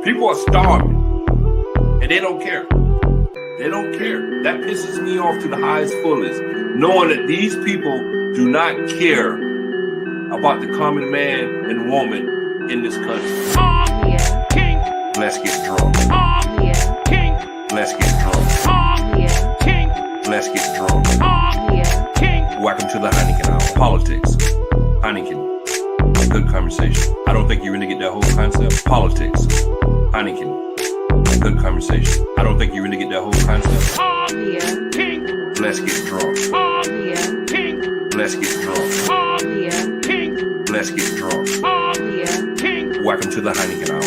People are starving, and they don't care. They don't care. That pisses me off to the highest fullest, knowing that these people do not care about the common man and woman in this country. Let's get drunk. Let's get drunk. Let's get drunk. Welcome to the Heineken Hour. Politics. Heineken. Good conversation. I don't think you really get that whole concept. Politics. Heineken. Good conversation. I don't think you really get that whole concept. Let's get drunk. Let's get drunk. Let's get drunk. Welcome to the Heineken Hour.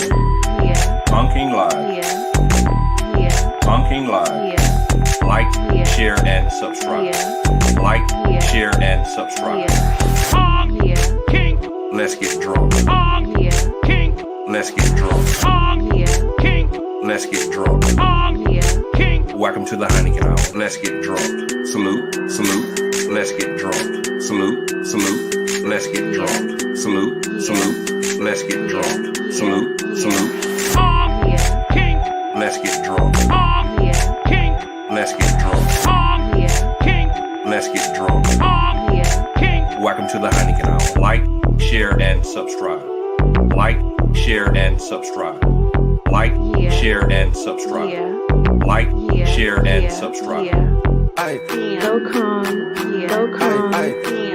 On King Live. On King Live. Like, share, and subscribe. Like, share, and subscribe. Let's get drunk. Let's get drunk. Let's get drunk. Welcome to the Heineken Hour. Let's get drunk. Salute, salute. Let's get drunk. Salute, salute. Let's get drunk. Salute, salute. Let's get drunk. Salute, salute. Let's get drunk. Let's get drunk. Let's get drunk. Welcome to the Heineken Hour. Like, share, and subscribe. Like, share, and subscribe. Like, share, and subscribe. Like, share, and subscribe. Go calm, go calm, go calm,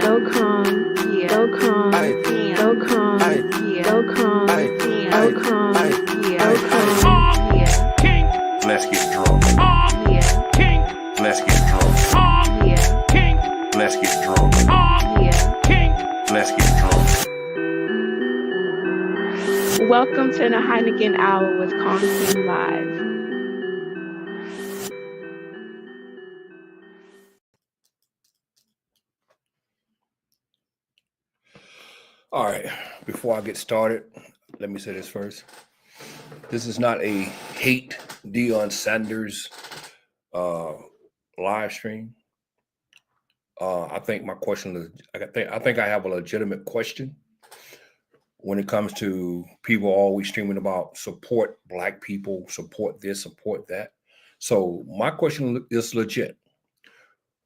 go calm, go calm, go calm, go calm, go calm. Let's get drunk. Let's get drunk. Let's get drunk. Let's get drunk. Welcome to the Heineken Hour with King Live. All right, before I get started, let me say this first. This is not a hate Deion Sanders live stream. I think my question is, I think I have a legitimate question when it comes to people always streaming about support Black people, support this, support that. So my question is legit.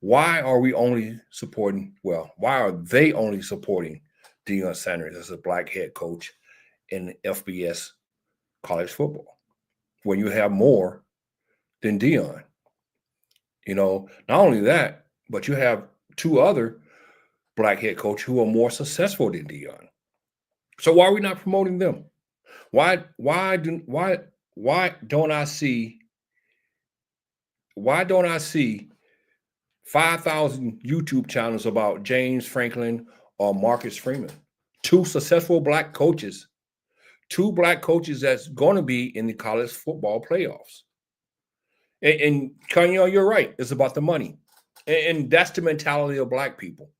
Why are we only supporting, why are they only supporting Deion Sanders as a Black head coach in FBS college football when you have more than Deion? You know, not only that, but you have two other Black head coaches who are more successful than Deion. So why are we not promoting them? Why don't I see 5,000 YouTube channels about James Franklin or Marcus Freeman? Two successful Black coaches, two Black coaches that's going to be in the college football playoffs. And Kanye, you're right. It's about the money. And that's the mentality of Black people.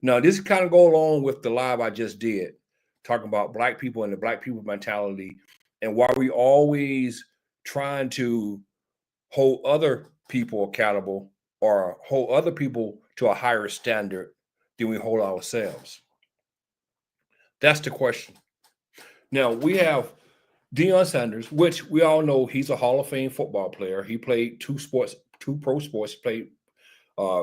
Now, this kind of go along with the live I just did, talking about Black people and the Black people mentality, and why we always trying to hold other people accountable or hold other people to a higher standard than we hold ourselves. That's the question. Now, we have Deion Sanders, which we all know he's a Hall of Fame football player. He played two pro sports. He played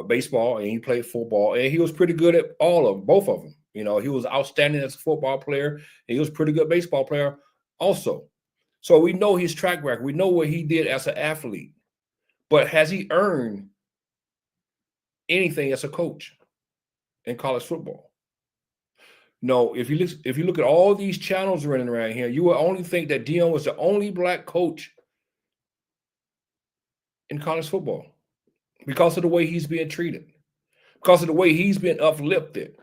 baseball and he played football, and he was pretty good at both of them. You know, he was outstanding as a football player, and he was a pretty good baseball player also. So we know his track record. We know what he did as an athlete. But has he earned anything as a coach in college football? No. If you look at all these channels running around here, you will only think that Deion was the only Black coach in college football because of the way he's being treated, because of the way he's been uplifted.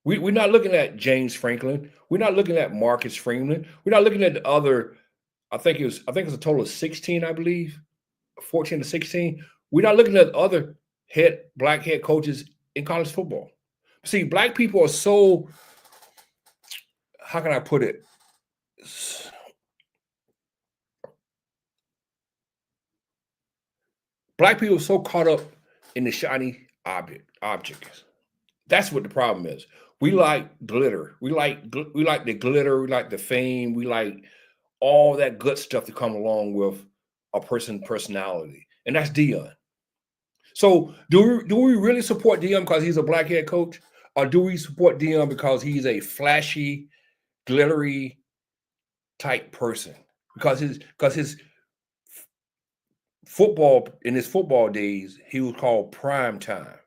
We're not looking at James Franklin. We're not looking at Marcus Freeman. We're not looking at the other. I think it's a total of 16, I believe, 14 to 16. We're not looking at other Black head coaches in college football. See, Black people are so, how can I put it? Black people are so caught up in the shiny objects. That's what the problem is. We like glitter. We like the glitter. We like the fame. We like all that good stuff to come along with a person's personality, and that's Deion. So do we really support Deion because he's a black head coach, or do we support Deion because he's a flashy, glittery type person? Because his football in his football days, he was called prime time,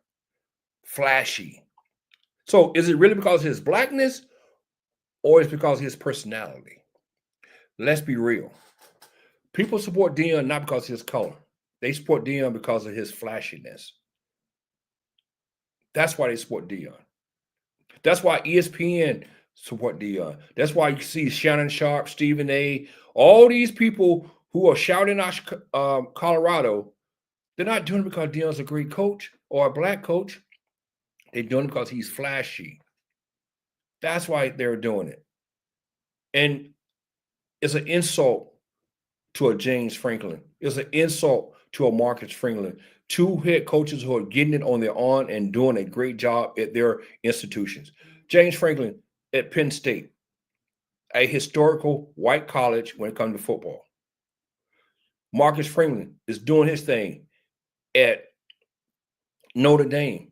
flashy. So is it really because of his blackness, or is it because of his personality? Let's be real. People support Deion not because of his color. They support Deion because of his flashiness. That's why they support Deion. That's why ESPN support Deion. That's why you see Shannon Sharp, Stephen A, all these people who are shouting out Colorado. They're not doing it because Deion's a great coach or a black coach. They're doing it because he's flashy. That's why they're doing it. And it's an insult to a James Franklin. It's an insult to a Marcus Freeman. Two head coaches who are getting it on their own and doing a great job at their institutions. James Franklin at Penn State, a historical white college when it comes to football. Marcus Freeman is doing his thing at Notre Dame,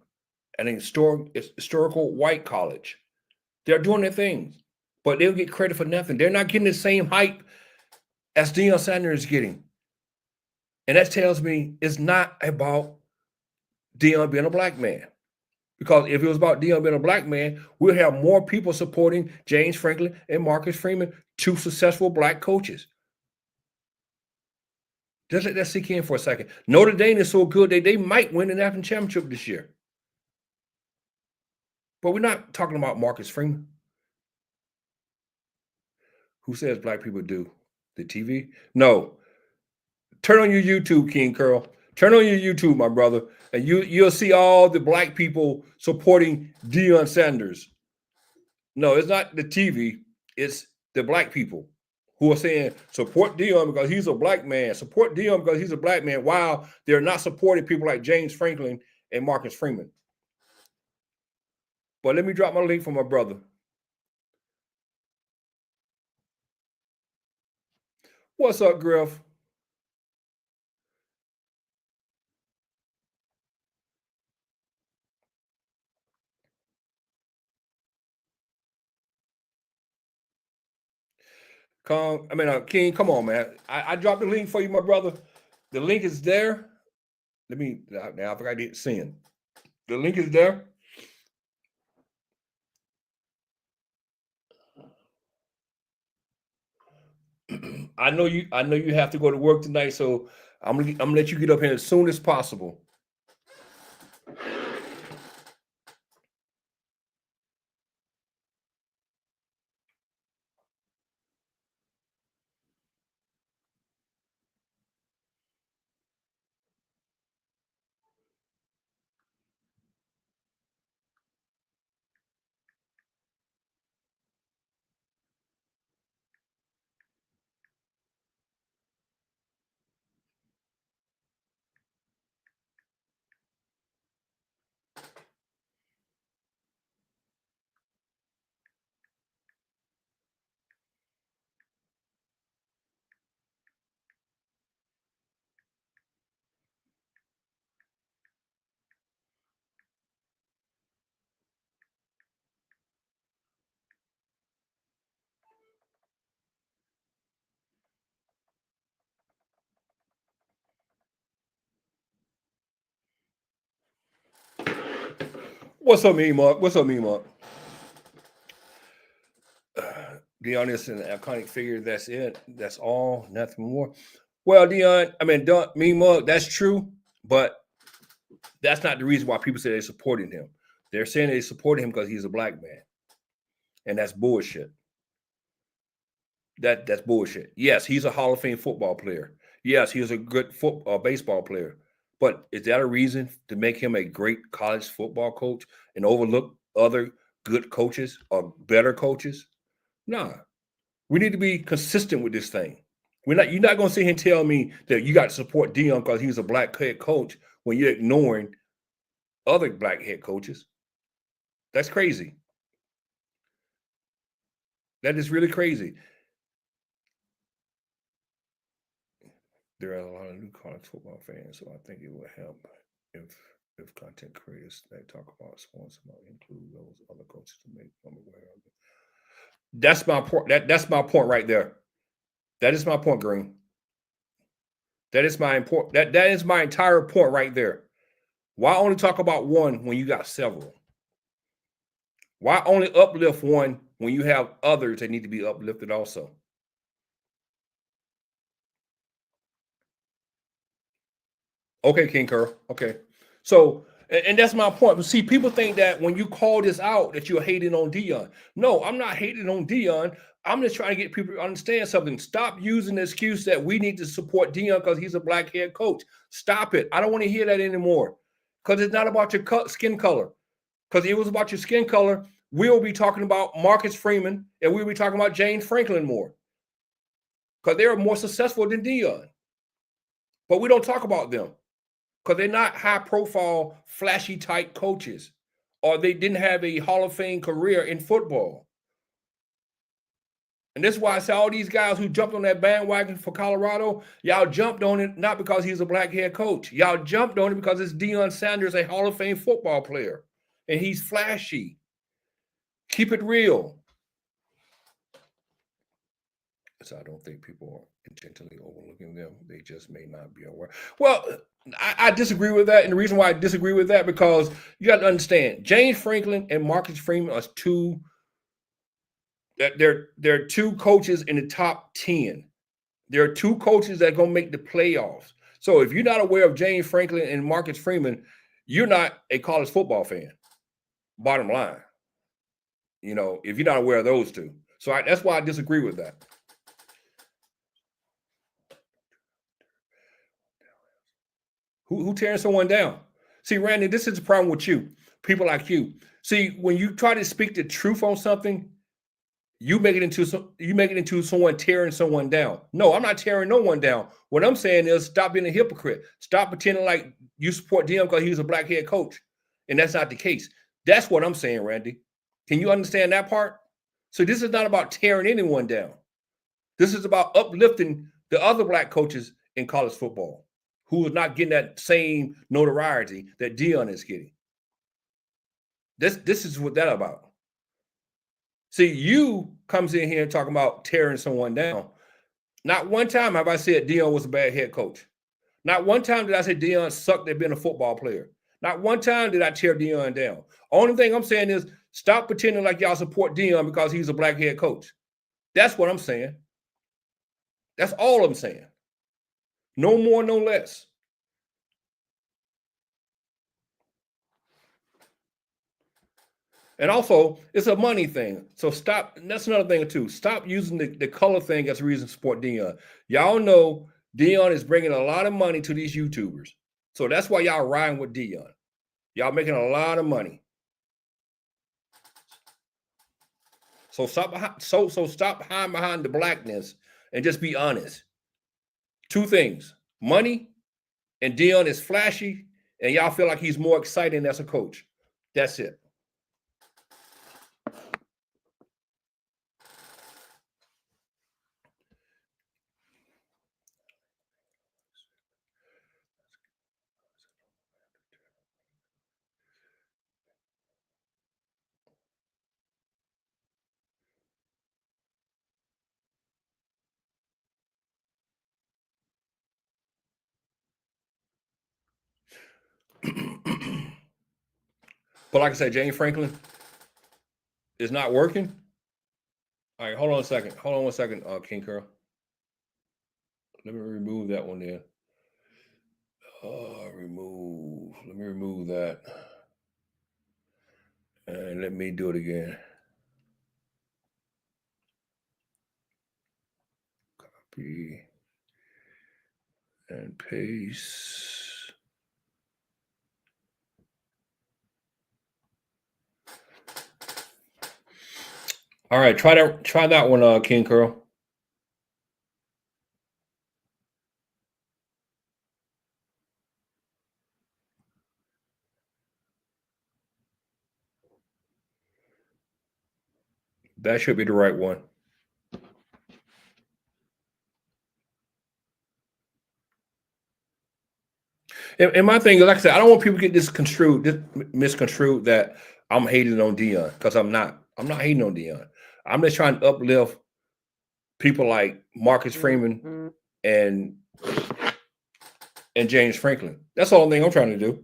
an historical white college. They're doing their things, but they'll get credit for nothing. They're not getting the same hype as Deion Sanders is getting. And that tells me it's not about Deion being a black man. Because if it was about Deion being a black man, we'll have more people supporting James Franklin and Marcus Freeman, two successful black coaches. Just let that sink in for a second. Notre Dame is so good they might win the national championship this year. But we're not talking about Marcus Freeman. Who says black people do? The TV? No. Turn on your YouTube, King Curl. Turn on your YouTube, my brother, and you'll see all the black people supporting Deion Sanders. No, it's not the TV. It's the black people who are saying support Deion because he's a black man. Support Deion because he's a black man. While they're not supporting people like James Franklin and Marcus Freeman. But let me drop my link for my brother. What's up, Griff? King, come on, man. I dropped the link for you, my brother. The link is there. Let me, now I forgot I didn't send. The link is there. I know you have to go to work tonight, so I'm gonna let you get up here as soon as possible. What's up, me, Mark? What's up, me, Mark? Deion is an iconic figure. That's it. That's all. Nothing more. Well, Deion, me, Mark. That's true, but that's not the reason why people say they're supporting him. They're saying they support him because he's a black man, and that's bullshit. That's bullshit. Yes, he's a Hall of Fame football player. Yes, he was a good baseball player. But is that a reason to make him a great college football coach and overlook other good coaches or better coaches? Nah. We need to be consistent with this thing. You're not gonna sit here and tell me that you got to support Deion because he's a black head coach when you're ignoring other black head coaches. That's crazy. That is really crazy. There are a lot of new college football fans, so I think it would help if content creators that talk about sports might include those other coaches to make them aware of it. That's my point. That's my point right there. That is my point, Green. That is my important. That is my entire point right there. Why only talk about one when you got several? Why only uplift one when you have others that need to be uplifted also? Okay, King Curl. Okay. So, and that's my point. But see, people think that when you call this out, that you're hating on Deion. No, I'm not hating on Deion. I'm just trying to get people to understand something. Stop using the excuse that we need to support Deion because he's a black head coach. Stop it. I don't want to hear that anymore. Because it's not about your skin color. Because if it was about your skin color, we'll be talking about Marcus Freeman and we'll be talking about James Franklin more. Because they're more successful than Deion. But we don't talk about them. Because they're not high-profile, flashy type coaches, or they didn't have a Hall of Fame career in football. And that's why I say all these guys who jumped on that bandwagon for Colorado, y'all jumped on it not because he's a black head coach. Y'all jumped on it because it's Deion Sanders, a Hall of Fame football player, and he's flashy. Keep it real. So I don't think people are intentionally overlooking them. They just may not be aware. Well, I disagree with that. And the reason why I disagree with that, because you got to understand, James Franklin and Marcus Freeman are they're two coaches in the top 10. There are two coaches that are going to make the playoffs. So if you're not aware of James Franklin and Marcus Freeman, you're not a college football fan. Bottom line. You know, if you're not aware of those two. So that's why I disagree with that. Who tearing someone down? See, Randy, this is the problem with you. People like you. See, when you try to speak the truth on something, you make it into someone tearing someone down. No, I'm not tearing no one down. What I'm saying is stop being a hypocrite. Stop pretending like you support Deion because he's a black head coach. And that's not the case. That's what I'm saying, Randy. Can you understand that part? So this is not about tearing anyone down. This is about uplifting the other black coaches in college football who is not getting that same notoriety that Deion is getting. This is what that's about. See, you comes in here talking about tearing someone down. Not one time have I said Deion was a bad head coach. Not one time did I say Deion sucked at being a football player. Not one time did I tear Deion down. Only thing I'm saying is stop pretending like y'all support Deion because he's a black head coach. That's what I'm saying. That's all I'm saying. No more, no less. And also, it's a money thing. So stop. That's another thing too. Stop using the color thing as a reason to support Deion. Y'all know Deion is bringing a lot of money to these YouTubers. So that's why y'all riding with Deion. Y'all making a lot of money. So stop hiding behind the blackness and just be honest. Two things: money, and Deion is flashy, and y'all feel like he's more exciting as a coach. That's it. But like I said, James Franklin is not working. All right, hold on a second. Hold on one second, King Curl. Let me remove that one there. Let me remove that. And let me do it again. Copy and paste. All right, try that one, King Curl. That should be the right one. And my thing is, like I said, I don't want people to get misconstrued that I'm hating on Deion, because I'm not. I'm not hating on Deion. I'm just trying to uplift people like Marcus Freeman and James Franklin. That's the only thing I'm trying to do.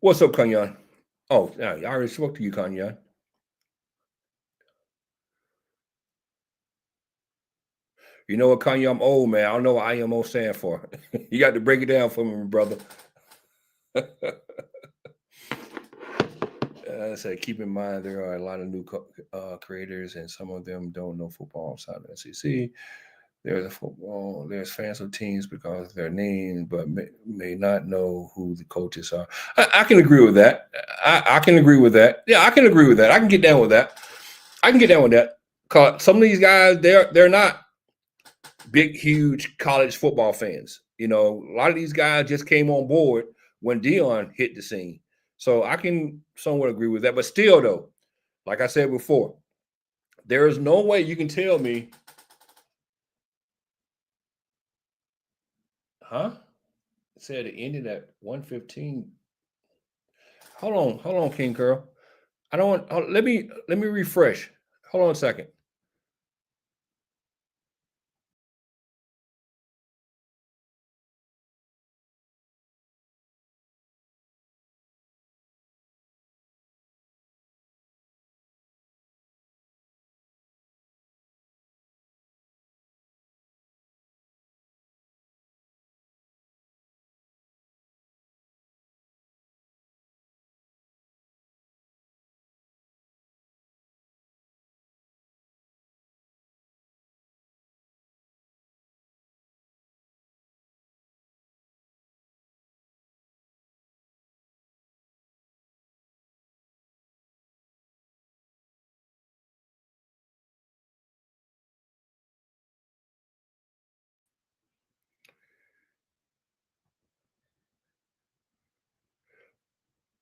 What's up, Kanyan? Oh, yeah, I already spoke to you, Kanyan. You know what, Kanye? I'm old, man. I don't know what IMO stand for. You got to break it down for me, brother. I said, keep in mind there are a lot of new creators, and some of them don't know football outside of the SEC. There's fans of teams because of their names, but may not know who the coaches are. I can agree with that. I can agree with that. Yeah, I can agree with that. I can get down with that. I can get down with that. Cause some of these guys, they're not big, huge college football fans. You know, a lot of these guys just came on board when Deion hit the scene. So I can somewhat agree with that. But still, though, like I said before, there is no way you can tell me, huh? It said it ended at 1:15. Hold on, King Girl. I don't want. Let me refresh. Hold on a second.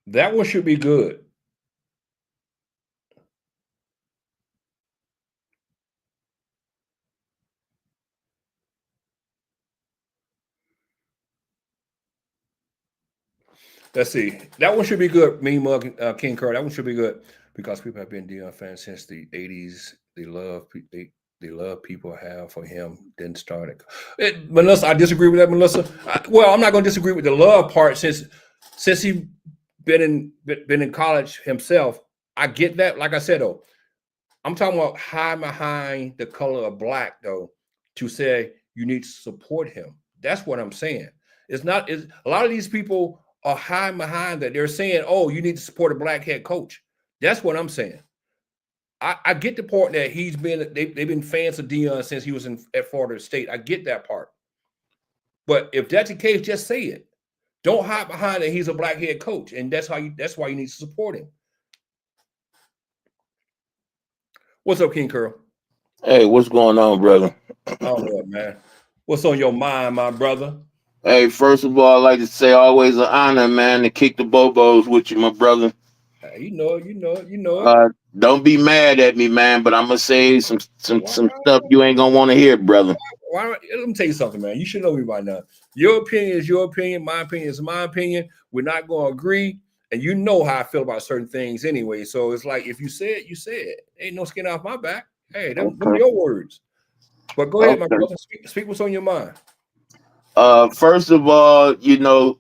That one should be good. Let's see. That one should be good. Me, Mug, King Curl. That one should be good because people have been Deion fans since the '80s. They love people have for him. Didn't start it. Melissa, I disagree with that, Melissa. Well, I'm not going to disagree with the love part since he been in college himself. I get that. Like I said, though, I'm talking about high behind the color of black, though, to say you need to support him. That's what I'm saying. It's not. It's, a lot of these people are high behind that. They're saying, "Oh, you need to support a black head coach." That's what I'm saying. I get the part that they've been fans of Deion since he was at Florida State. I get that part. But if that's the case, just say it. Don't hide behind that he's a black head coach, and that's why you need to support him. What's up, King Curl? Hey, what's going on, brother? Oh man. What's on your mind, my brother? Hey, first of all, I'd like to say always an honor, man, to kick the bobos with you, my brother. You know it. Don't be mad at me, man, but I'm gonna say some Why, stuff you ain't gonna want to hear, brother. let me tell you something, man. You should know me by now. Your opinion is your opinion. My opinion is my opinion. We're not going to agree. And you know how I feel about certain things anyway. So it's like, if you say it, you say it. Ain't no skin off my back. Hey, them your words. But go ahead, my brother. Speak what's on your mind. First of all, you know,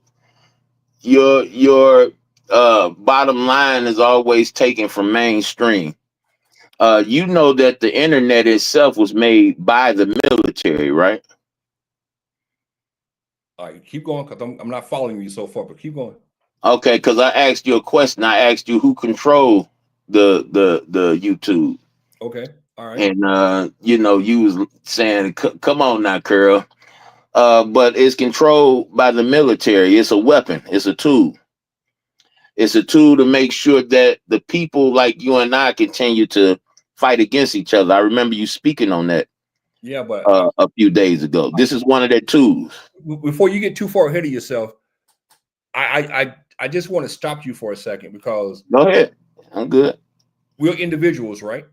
your bottom line is always taken from mainstream. You know that the internet itself was made by the military, right? All right, keep going, because I'm not following you so far, but keep going. Okay, because I asked you a question. I asked you who controlled the YouTube. Okay, all right. And you know, you was saying, "Come on now, Curl." But it's controlled by the military. It's a weapon. It's a tool. It's a tool to make sure that the people like you and I continue to fight against each other. I remember you speaking on that. Yeah, but a few days ago. This is one of their tools. before you get too far ahead of yourself, I just want to stop you for a second because Go ahead. I'm good. we're individuals, right?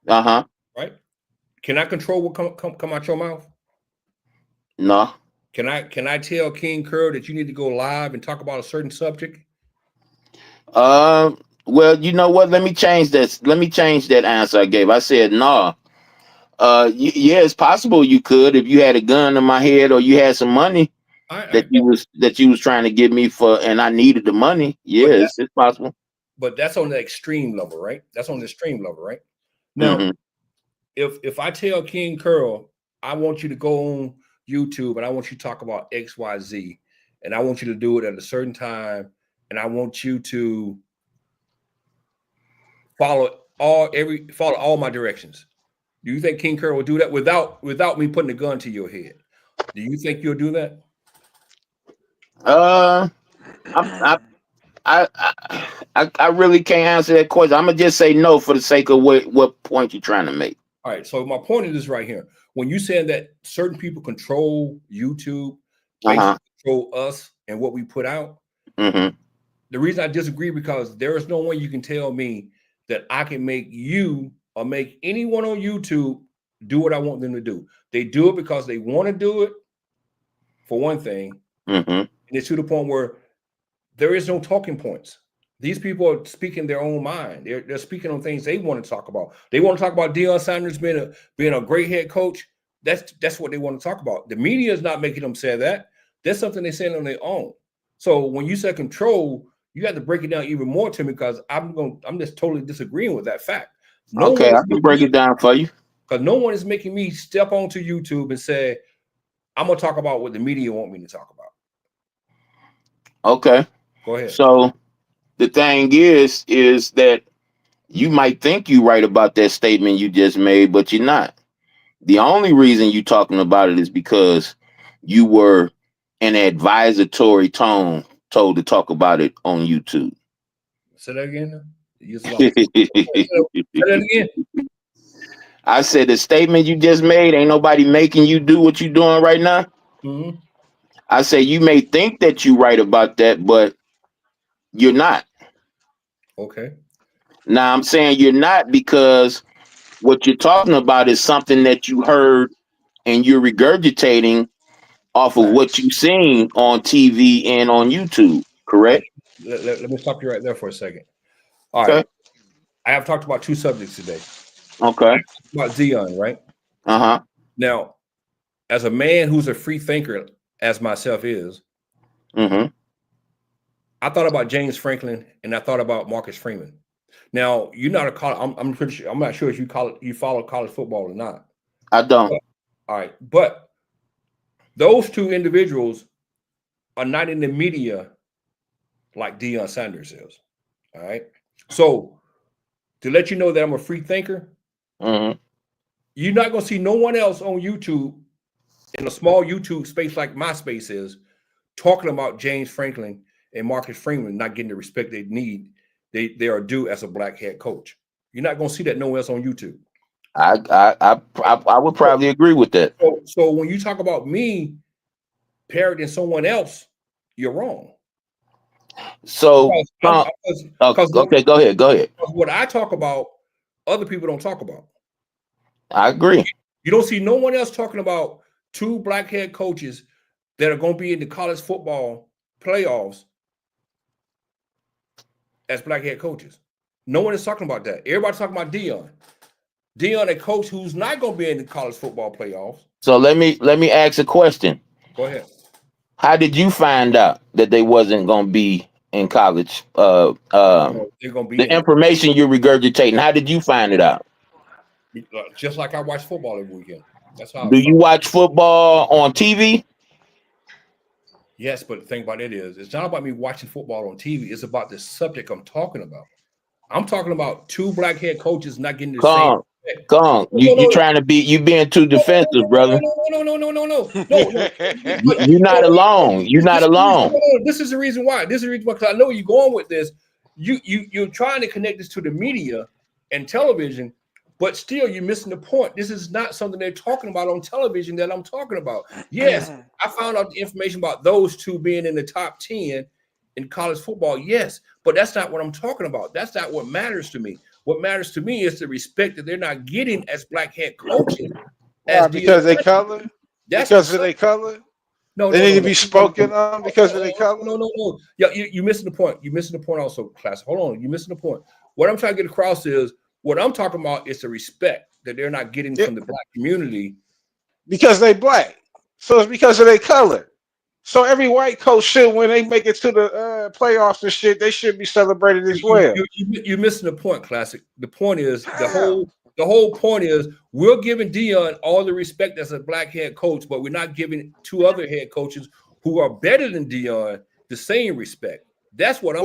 Uh-huh. Right? Can I control what come out your mouth? No. Can I tell King Curl that you need to go live and talk about a certain subject? Well, you know what? Let me change this. Let me change that answer I gave. I said no. Yeah, it's possible you could if you had a gun in my head or you had some money that you was trying to give me for, and I needed the money. Yes, it's possible. But that's on the extreme level, right? That's on the extreme level, right? Now, Mm-hmm. if I tell King Curl, I want you to go on YouTube and I want you to talk about XYZ, and I want you to do it at a certain time, and I want you to follow all my directions. Do you think King Curl will do that without me putting a gun to your head? Do you think you'll do that? I really can't answer that question. I'm gonna just say no for the sake of what point you're trying to make. All right. So my point is this right here. When you saying that certain people control YouTube, basically control us and what we put out, the reason I disagree because there is no way you can tell me that I can make you or make anyone on YouTube do what I want them to do. They do it because they want to do it, for one thing. And it's to the point where there is no talking points. These people are speaking their own mind. They're speaking on things they want to talk about. They want to talk about Deion Sanders being a great head coach. That's what they want to talk about. The media is not making them say that. That's something they're saying on their own. So when you say control, you have to break it down even more to me because I'm just totally disagreeing with that fact. I can break it down for you. Because no one is making me step onto YouTube and say, I'm gonna talk about what the media want me to talk about. Okay. Go ahead. So the thing is that you might think you're right about that statement you just made, but you're not. The only reason you're talking about it is because you were in an advisatory tone told to talk about it on YouTube. Say that again. Say that again. I said the statement you just made, ain't nobody making you do what you're doing right now. I say you may think that you're right about that, but you're not. Okay. Now I'm saying you're not because what you're talking about is something that you heard and you're regurgitating off of what you've seen on TV and on YouTube, correct? Let me stop you right there for a second. All right. I have talked about two subjects today. Okay. About Deion, right? Now, as a man who's a free thinker, as myself is, I thought about James Franklin and I thought about Marcus Freeman. Now, you're not a college. I'm pretty sure. I'm not sure if you follow college football or not. I don't. All right, but those two individuals are not in the media like Deion Sanders is. All right. So to let you know that I'm a free thinker, you're not going to see no one else on YouTube in a small YouTube space like my space is talking about James Franklin and Marcus Freeman not getting the respect they need. They are due as a black head coach. You're not going to see that nowhere else on YouTube. I would probably agree with that. So when you talk about me parroting someone else, you're wrong. So okay, go ahead. What I talk about, other people don't talk about. I agree. You don't see no one else talking about two black head coaches that are going to be in the college football playoffs as black head coaches. No one is talking about that. Everybody's talking about Deion. Deion, a coach who's not going to be in the college football playoffs. So let me ask a question. Go ahead. How did you find out that they wasn't going to be in college? They're going to be the information you're regurgitating. How did you find it out? Just like I watch football every weekend. That's how. Do you watch football on TV? Yes, but the thing about it is, it's not about me watching football on TV. It's about the subject I'm talking about. I'm talking about two black head coaches not getting the same. You trying to be, you being too defensive, brother. No. You're not alone. You're not alone. This is the reason why. This is the reason why, because I know you're going with this. You're trying to connect this to the media and television, But still, you're missing the point. This is not something they're talking about on television that I'm talking about. Yes, I found out the information about those two being in the top 10 in college football. Yes, but that's not what I'm talking about. That's not what matters to me. What matters to me is the respect that they're not getting as black head coaches. Why? Because they color? That's Because of their color? no, They no, need no, to be no, spoken no, on because of their color? no. Yeah, you're missing the point. You're missing the point also, class. Hold on, you're missing the point. What I'm trying to get across is what I'm talking about is the respect that they're not getting from the black community. Because they black. So it's because of their color. So every white coach should, when they make it to the playoffs and shit, they should be celebrated as well. You're missing the point, classic. The point is the whole point is we're giving Deion all the respect as a black head coach, but we're not giving two other head coaches who are better than Deion the same respect. That's what I'm.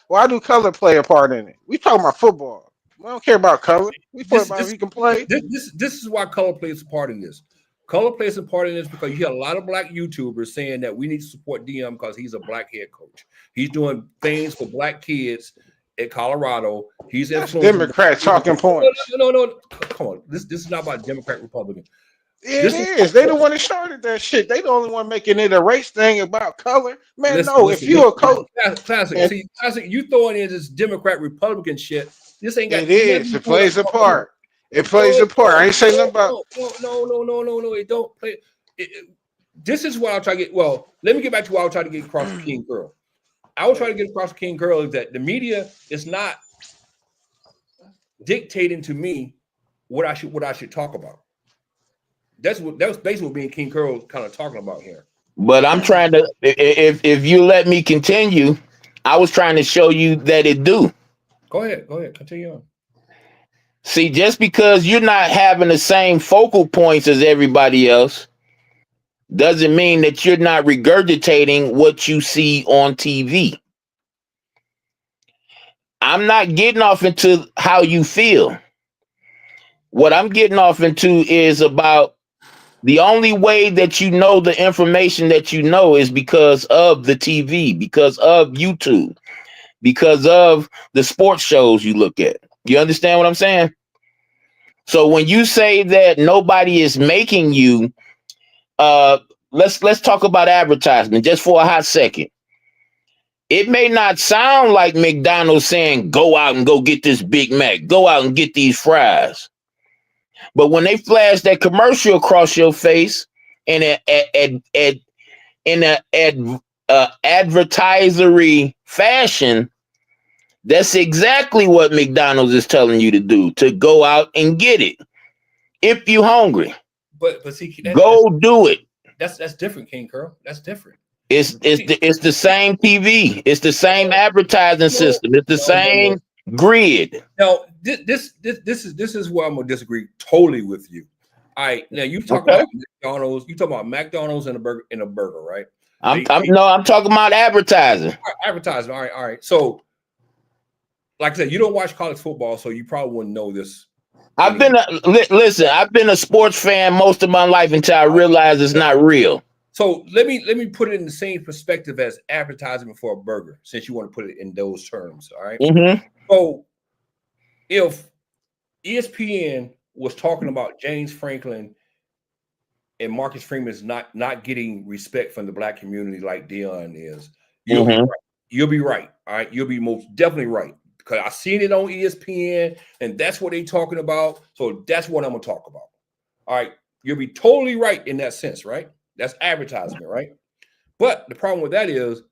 Why do color play a part in it? We talking about football. We don't care about color. We talking about if he can play. This is why color plays a part in this. Color plays a part in this because you hear a lot of black YouTubers saying that we need to support Deion because he's a black head coach. He's doing things for black kids at Colorado. He's Democrat talking points. No. Come on. This is not about Democrat, Republican. It is. They the one that started that shit. They the only one making it a race thing about color. Man, if you're a coach. Classic. See, classic, you throwing in this Democrat, Republican shit. This ain't got it is. It plays a part. It plays a part. I ain't saying nothing about. No. It don't play. This is what I'll try to get. Well, let me get back to what I was trying to get across to King Girl. I was trying to get across to King Girl is that the media is not dictating to me what I should talk about. That's basically what me and King Girl kind of talking about here. But I'm trying to. If you let me continue, I was trying to show you that it do. Go ahead. Continue on. See, just because you're not having the same focal points as everybody else doesn't mean that you're not regurgitating what you see on TV. I'm not getting off into how you feel. What I'm getting off into is about the only way that you know the information that you know is because of the TV, because of YouTube, because of the sports shows you look at. You understand what I'm saying? So when you say that nobody is making you, let's talk about advertisement just for a hot second. It may not sound like McDonald's saying, go out and go get this Big Mac, go out and get these fries. But when they flash that commercial across your face in an advertisory fashion, that's exactly what McDonald's is telling you to do, to go out and get it. If you're hungry, but see, go do it. That's different, King Curl. That's different. It's the same TV. It's the same advertising system. It's the same grid. Now, this is where I'm gonna disagree totally with you. All right, now you talk about McDonald's. You talk about McDonald's and a burger, right? I'm talking about advertising. Advertising. All right. So, like I said, you don't watch college football, so you probably wouldn't know this. I've been a sports fan most of my life until I realized it's not real. So let me put it in the same perspective as advertisement for a burger, since you want to put it in those terms. All right. Mm-hmm. So if ESPN was talking about James Franklin and Marcus Freeman is not getting respect from the black community like Deion is, you'll be right. You'll be right. All right. You'll be most definitely right. Because I seen it on ESPN and that's what they're talking about. So that's what I'm gonna talk about. All right. You'll be totally right in that sense, right? That's advertisement, right? But the problem with that is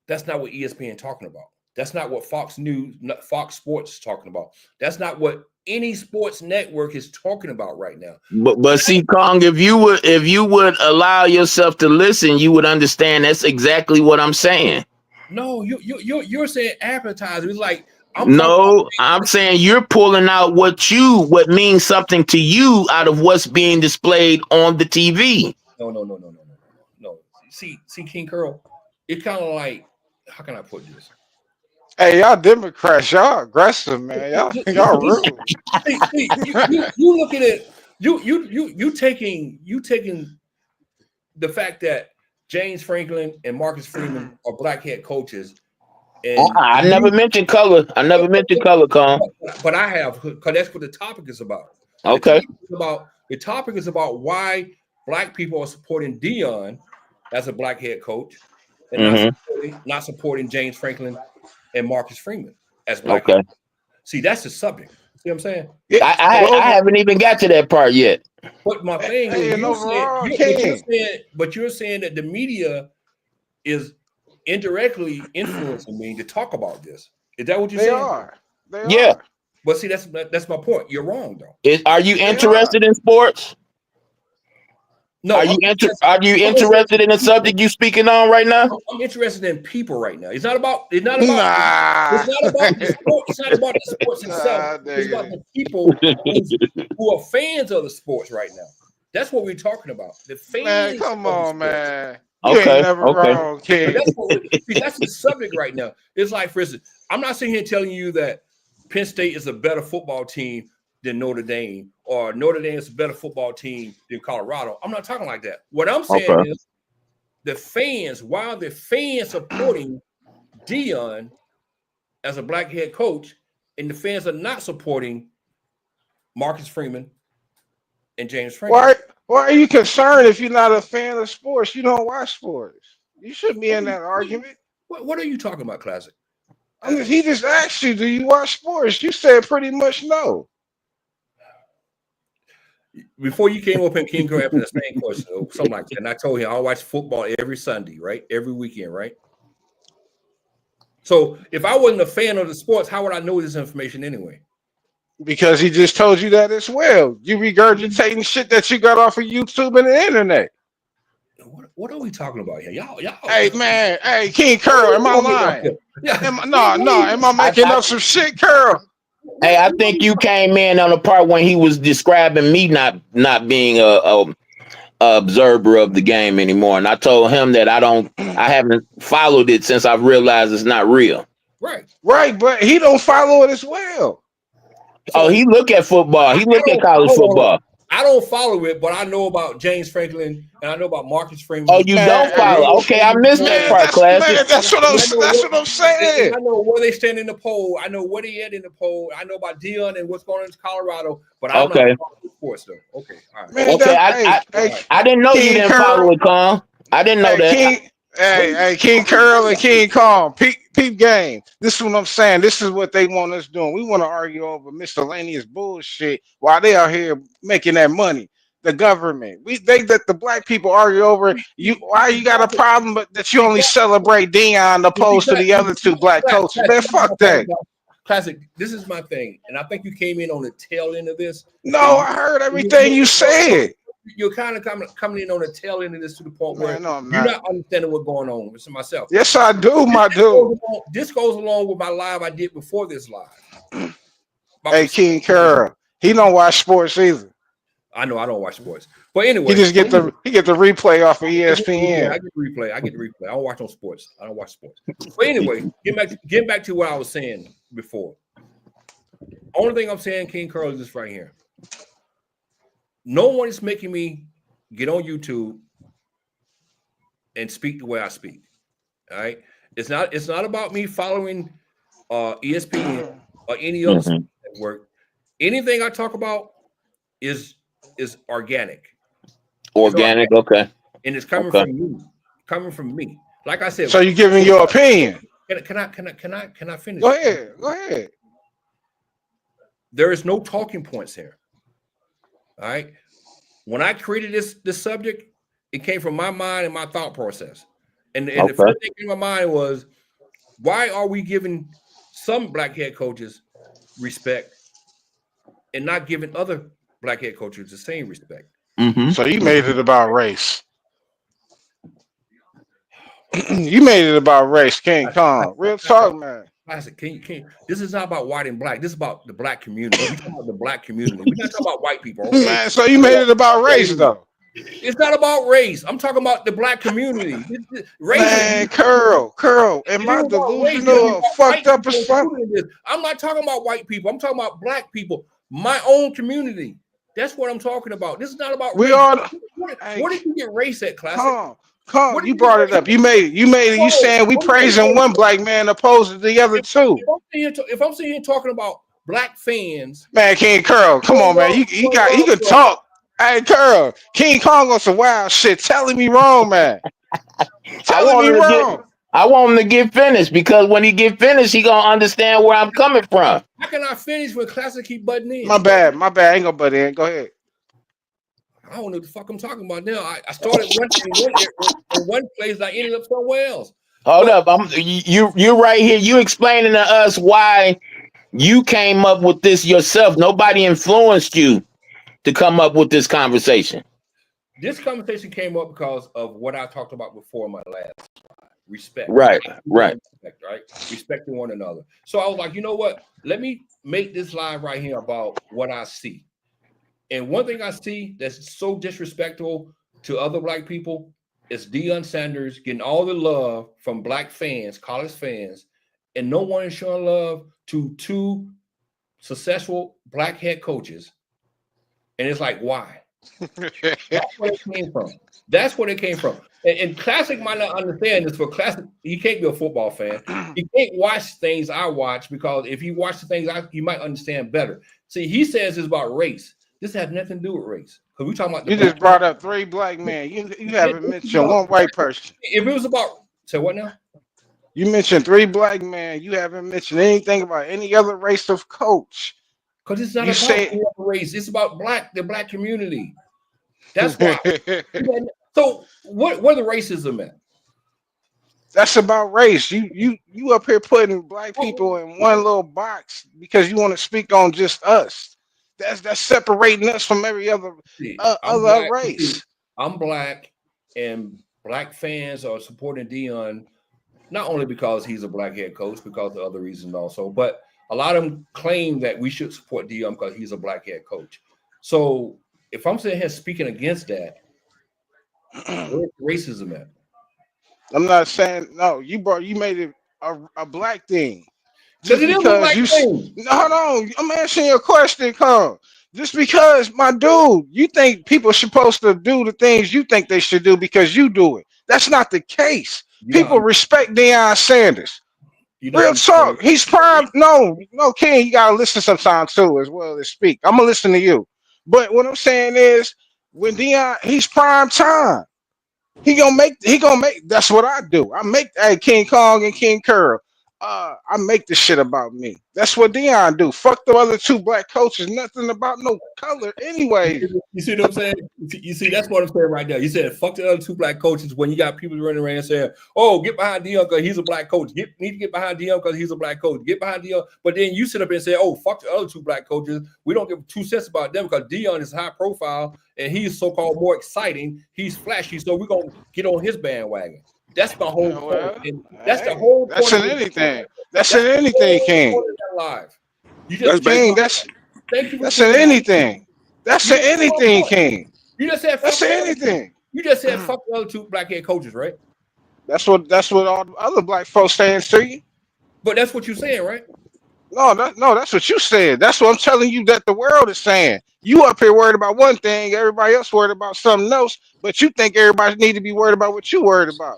that's not what ESPN talking about. That's not what Fox News, Fox Sports is talking about. That's not what any sports network is talking about right now. But see, Kong, if you would allow yourself to listen, you would understand that's exactly what I'm saying. No, you're saying advertising. It's like I'm saying you're pulling out what means something to you out of what's being displayed on the TV. No. See, King Curl, it's kind of like, how can I put this? Hey, y'all Democrats, y'all aggressive, man. Y'all rude. See, you looking at you taking the fact that James Franklin and Marcus Freeman are black head coaches And I never mentioned color. I never mentioned color, Con. but I have, because that's what the topic is about. Okay. The topic is about why black people are supporting Deion as a black head coach and not supporting James Franklin and Marcus Freeman as black head coach. See, that's the subject. See what I'm saying? Yeah, I haven't even got to that part yet. But my thing is, you're saying that the media is indirectly influencing me to talk about this. Is that what you're saying? They are. But see, that's my point. You're wrong, though. Are you interested in sports? No. Are you interested in the subject you speaking on right now? I'm interested in people right now. It's not about the sport. It's not about the sports itself. It's about the people who are fans of the sports right now. That's what we're talking about. The fans. Man, come on, man. You ain't never wrong, kid. That's the subject right now. It's like, for instance, I'm not sitting here telling you that Penn State is a better football team than Notre Dame, or Notre Dame is a better football team than Colorado. I'm not talking like that. What I'm saying is the fans, while the fans supporting Deion as a black head coach, and the fans are not supporting Marcus Freeman and James Franklin. Why are you concerned if you're not a fan of sports? You don't watch sports. You shouldn't be in that argument. What are you talking about, Classic? I mean, he just asked you, do you watch sports? You said pretty much no. Before you came up in King Girl after the same question, or something like that, and I told him I watch football every Sunday, right? Every weekend, right? So if I wasn't a fan of the sports, how would I know this information anyway? Because he just told you that as well. You regurgitating shit that you got off of YouTube and the internet. What are we talking about here? Y'all. Hey, man. Hey, King Curl, am I lying? Am I making up some shit, Curl? Hey, I think you came in on the part when he was describing me not being a observer of the game anymore, and I told him that I haven't followed it since I've realized it's not real. Right, but he don't follow it as well. So, he look at football. He look at college football. I don't follow it, but I know about James Franklin and I know about Marcus Freeman. Oh, you don't follow? Okay, I missed that part, Classic. That's what I'm saying. I know where they stand in the poll. I know where they at in the poll. I know about Deion and what's going on in Colorado, but I'm not following sports though. Okay, all right. Man, I didn't know you didn't follow it, Con. I didn't know that. King Curl and King Kong, peep game. This is what I'm saying. This is what they want us doing. We want to argue over miscellaneous bullshit while they are here making that money. The government. They let the black people argue over you. Why you got a problem, but that you only celebrate Deion opposed to the other two black coaches? Man, fuck that. Classic. This is my thing, and I think you came in on the tail end of this. No, I heard everything you said. You're kind of coming in on the tail end of this to the point where you're not understanding what's going on with myself. Yes, I do, my dude. This goes along with my live I did before this live. Hey, King Curl, he don't watch sports either. I know I don't watch sports, but anyway, he just get the replay off of ESPN. I get the replay. I don't watch no sports. I don't watch sports. But anyway, get back to what I was saying before. Only thing I'm saying, King Curl, is this right here. No one is making me get on YouTube and speak the way I speak. All right. It's not about me following ESPN or any other network. Anything I talk about is organic. Organic, okay. And it's coming from me. Coming from me. Like I said. So you're giving your opinion. Can I finish? Go ahead. There is no talking points here. All right. When I created this subject, it came from my mind and my thought process. And the first thing in my mind was, why are we giving some black head coaches respect and not giving other black head coaches the same respect? Mm-hmm. So you made it about race. You made it about race, King Kong. Real talk, man. Classic. This is not about white and black. This is about the black community. We're talking about the black community. We're not talking about white people. Okay? Man, so you made it about race, though. It's not about race. I'm talking about the black community. Race. Man, Curl. Am I delusional? Fucked up as fuck? I'm not talking about white people. I'm talking about black people. My own community. That's what I'm talking about. This is not about race. We are. Where did you get race at, Classic? Come, you brought it up. You made it. You saying we praising one black man opposed to the other two. If I'm sitting here talking about black fans, Man, King Curl, come on, man. He could talk. Hey, Curl, King Kong on some wild shit. Telling me wrong, man. Telling me wrong. I want him to get finished because when he get finished, he gonna understand where I'm coming from. How can I finish when Classic keep butting in? My bad. Ain't gonna butt in. Go ahead. I don't know what the fuck I'm talking about now. I started in one place, I ended up somewhere else. Hold up, you right here. You explaining to us why you came up with this yourself. Nobody influenced you to come up with this conversation. This conversation came up because of what I talked about before in my last slide. Respect. Right. Respect, right? Respecting one another. So I was like, you know what? Let me make this live right here about what I see. And one thing I see that's so disrespectful to other black people is Deion Sanders getting all the love from black fans, college fans, and no one is showing love to two successful black head coaches. And it's like, why? That's where it came from. That's where it came from. And Classic might not understand this. For Classic, he can't be a football fan. He can't watch things I watch because if he watched the things he might understand better. See, he says it's about race. This has nothing to do with race. Because we talking about. You just brought up 3 black men. You haven't mentioned one white person. If it was about, say what now? You mentioned 3 black men. You haven't mentioned anything about any other race of coach. Because it's not about race. It's about the black community. That's why. So where the racism at? That's about race. You up here putting black people in one little box because you want to speak on just us. That's separating us from every other race. I'm black, and black fans are supporting Deion not only because he's a black head coach, because of other reasons also, but a lot of them claim that we should support Deion because he's a black head coach. So if I'm sitting here speaking against that, where's racism at? I'm not saying no. You made it a black thing. Just because hold on, I'm answering your question, Carl. Just because, my dude, you think people are supposed to do the things you think they should do because you do it. That's not the case. People respect Deion Sanders. Real talk. He's prime. No, King, you gotta listen sometimes too, as well as speak. I'm gonna listen to you. But what I'm saying is, when Deion, he's prime time. He gonna make. That's what I do. I make King Kong and King Curl. I make this shit about me. That's what Deion do. Fuck the other 2 black coaches. Nothing about no color anyway. You see what I'm saying? You see, that's what I'm saying right now. You said fuck the other 2 black coaches when you got people running around saying, oh, get behind Deion because he's a black coach. Need to get behind Deion because he's a black coach. Get behind Deion. But then you sit up and say, oh, fuck the other 2 black coaches. We don't give 2 cents about them because Deion is high profile and he's so-called more exciting. He's flashy. So we're going to get on his bandwagon. That's the whole point. That's the whole point. That's in anything. That's in anything, King. That's in anything. That's in anything, King. You just said that's in anything. You just said fuck the other 2 black head coaches, right? That's what all the other black folks saying to you. But that's what you're saying, right? No, that's what you said. That's what I'm telling you that the world is saying. You up here worried about one thing, everybody else worried about something else, but you think everybody need to be worried about what you worried about.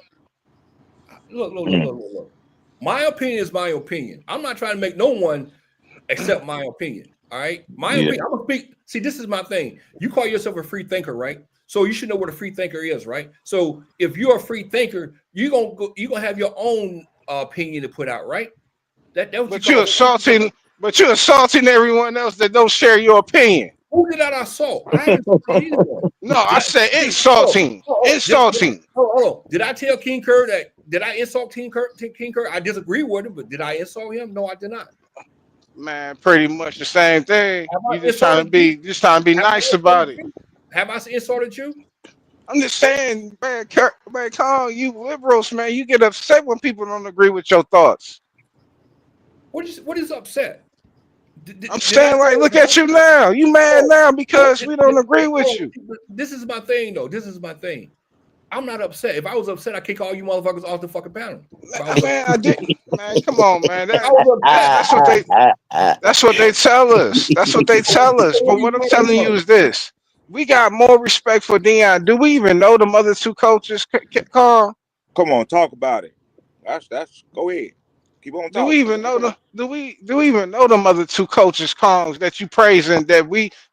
Look. My opinion is my opinion. I'm not trying to make no one accept my opinion. All right. My opinion. I'm gonna speak. See, this is my thing. You call yourself a free thinker, right? So you should know what a free thinker is, right? So if you're a free thinker, you're gonna have your own opinion to put out, right? But you're assaulting everyone else that don't share your opinion. Who did that assault? I said insulting. Insulting. Hold on. Did I tell King Kerr that? Did I insult King Kerr? I disagree with him, but did I insult him? No, I did not. Man, pretty much the same thing. You just trying to be nice about it. Have I insulted you? I'm just saying, man, Kong, you liberals, man, you get upset when people don't agree with your thoughts. What is upset? I'm saying, like, look at you now. You mad now because we don't agree with you. This is my thing, though. This is my thing. I'm not upset. If I was upset, I'd kick all you motherfuckers off the fucking panel. Man, I didn't. Man, come on, man. That's what they tell us. That's what they tell us. But what I'm telling you is this. We got more respect for Deion. Do we even know them other two coaches, Carl? Come on, talk about it. That's. Go ahead. Keep on Do we talking. even know them? Do we even know them other two coaches, Kongs, that you praising that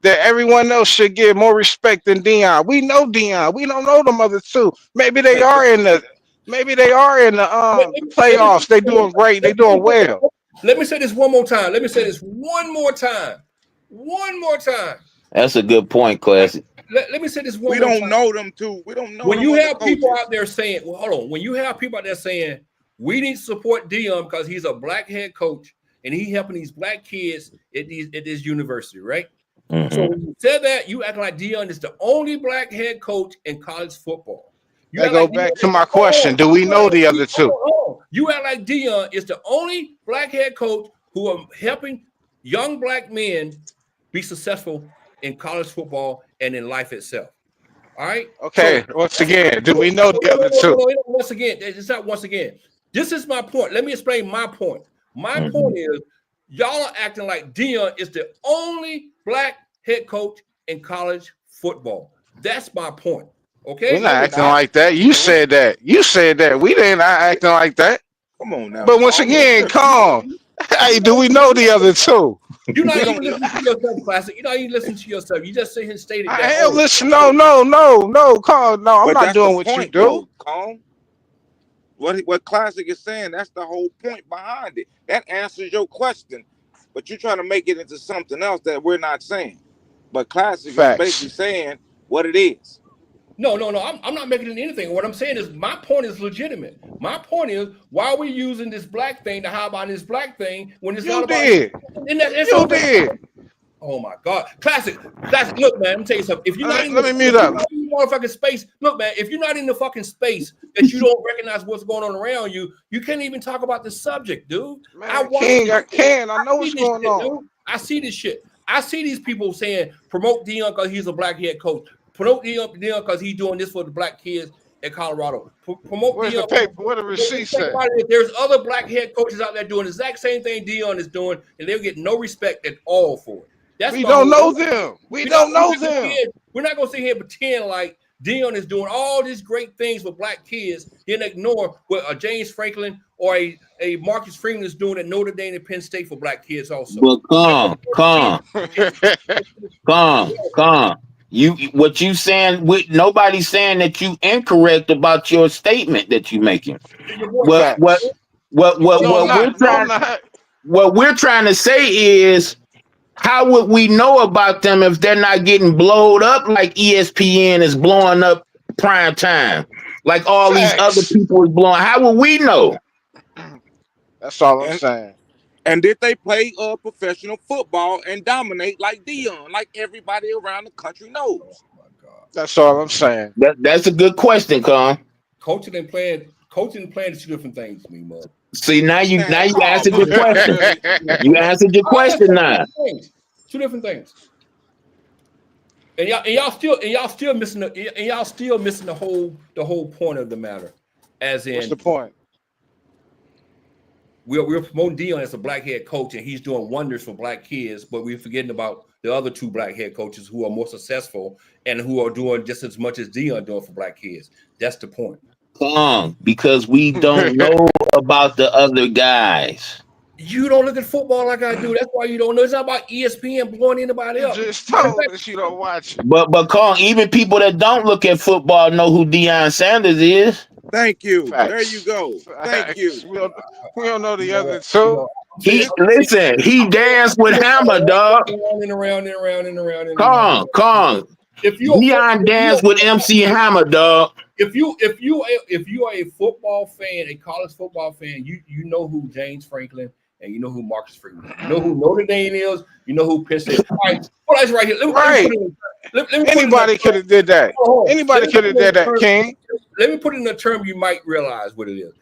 everyone else should give more respect than Deion? We know Deion. We don't know them other two. Maybe they are in the playoffs. They doing great. They doing well. Let me say this one more time. Let me say this one more time. One more time. That's a good point, Classic. Let me say this one We more don't time. know them too. We don't know. When them you other have people coaches. out there saying, well, hold on. When you have people out there saying, we need to support Deion because he's a black head coach and he helping these black kids at this university, right? Mhm. So when you said that, you act like Deion is the only black head coach in college football. You That act go like back Deion- to my question. Do we know the other two? Hold on. You act like Deion is the only black head coach who are helping young black men be successful in college football and in life itself. All right. Okay. Once again, do we know the other two? Once again, it's not once again. This is my point. Let me explain my point. My Mhm. point is, y'all are acting like Deion is the only black head coach in college football. That's my point. Okay. We're not acting like that. You said that. You said that. We didn't acting like that. Come on now. But once again, calm. Hey, do we know the other two? You're not even listening to yourself, Classic. You're not even listening to yourself. You just sit here and stated that. I am listening. No, calm. No, I'm But not that's doing the what you point, do. though, Calm. What Classic is saying, that's the whole point behind it. That answers your question. But you're trying to make it into something else that we're not saying. But Classic Facts. is basically saying what it is. No. I'm not making it anything. What I'm saying is my point is legitimate. My point is, why are we using this black thing to hide behind this black thing when it's You not about did. it's You okay. did. Oh my God. Classic. Look, man, let me tell you something. If you're not Let me mute up. Motherfucking space, look, man, if you're not in the fucking space that you don't recognize what's going on around you, you can't even talk about the subject, dude. Man, I know what's going on. Dude. I see this shit. I see these people saying promote Deion because he's a black head coach. Promote Deion because he's doing this for the black kids in Colorado. Promote Where's Deion. the paper? Where the receipt at? There's other black head coaches out there doing the exact same thing Deion is doing, and they'll get no respect at all for it. We don't know them. We don't know them. We're not gonna sit here and pretend like Deion is doing all these great things for black kids, then ignore what a James Franklin or a Marcus Freeman is doing at Notre Dame and Penn State for black kids also. But calm. What you saying? Nobody's saying that you incorrect about your statement that you making. What we're trying to say is, how would we know about them if they're not getting blowed up like ESPN is blowing up prime time, like all these other people is blowing? How would we know? That's all I'm saying. And did they play professional football and dominate like Deion, like everybody around the country knows? Oh my God. That's all I'm saying. That's a good question, Con. Coaching and playing is two different things to me, man. See, now you answered your question. You answered your question now. Two different things. And y'all still missing the whole point of the matter. As in, what's the point? We're promoting Deion as a black head coach, and he's doing wonders for black kids, but we're forgetting about the other two black head coaches who are more successful and who are doing just as much as Deion doing for black kids. That's the point. Because we don't know about the other guys. You don't look at football like I do. That's why you don't know. It's not about ESPN blowing anybody up. You just told us you don't watch it. But Kong, even people that don't look at football know who Deion Sanders is. Thank you. Facts. There you go. Thank you. We don't know the other two. He danced with Hammer, dog. And around. Kong. Deion danced with MC Hammer, dog. If you are a football fan, a college football fan, you know who James Franklin and you know who Marcus Freeman. You know who Notre Dame is. You know who Penn State. All right, well, that's right here. Anybody could have did that. Anybody could have did that, King. Let me put it in a term you might realize what it is.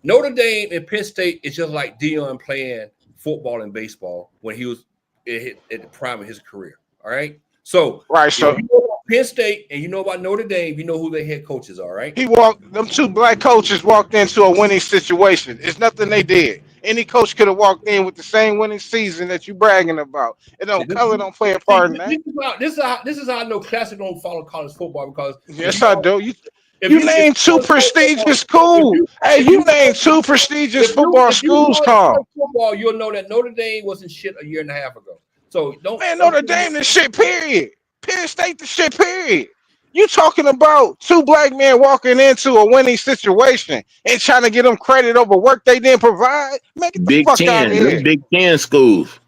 Notre Dame and Penn State is just like Deion playing football and baseball when he was at the prime of his career. All right. So you know about Penn State and you know about Notre Dame, you know who their head coaches are, right? Them two black coaches walked into a winning situation. It's nothing they did. Any coach could have walked in with the same winning season that you bragging about. It don't color don't play a See, part in that. this is how I know classic don't follow college football because Yes, I do. if You you name two follow college football, prestigious schools. Hey, if you you name two prestigious football if you schools, follow Carl. college football, you'll know that Notre Dame wasn't shit a year and a half ago. So Man, Notre Dame the shit, period. Penn State the shit, period. You talking about two black men walking into a winning situation and trying to get them credit over work they didn't provide? Man, get the Big fuck out of Ten, them here. Big Ten schools.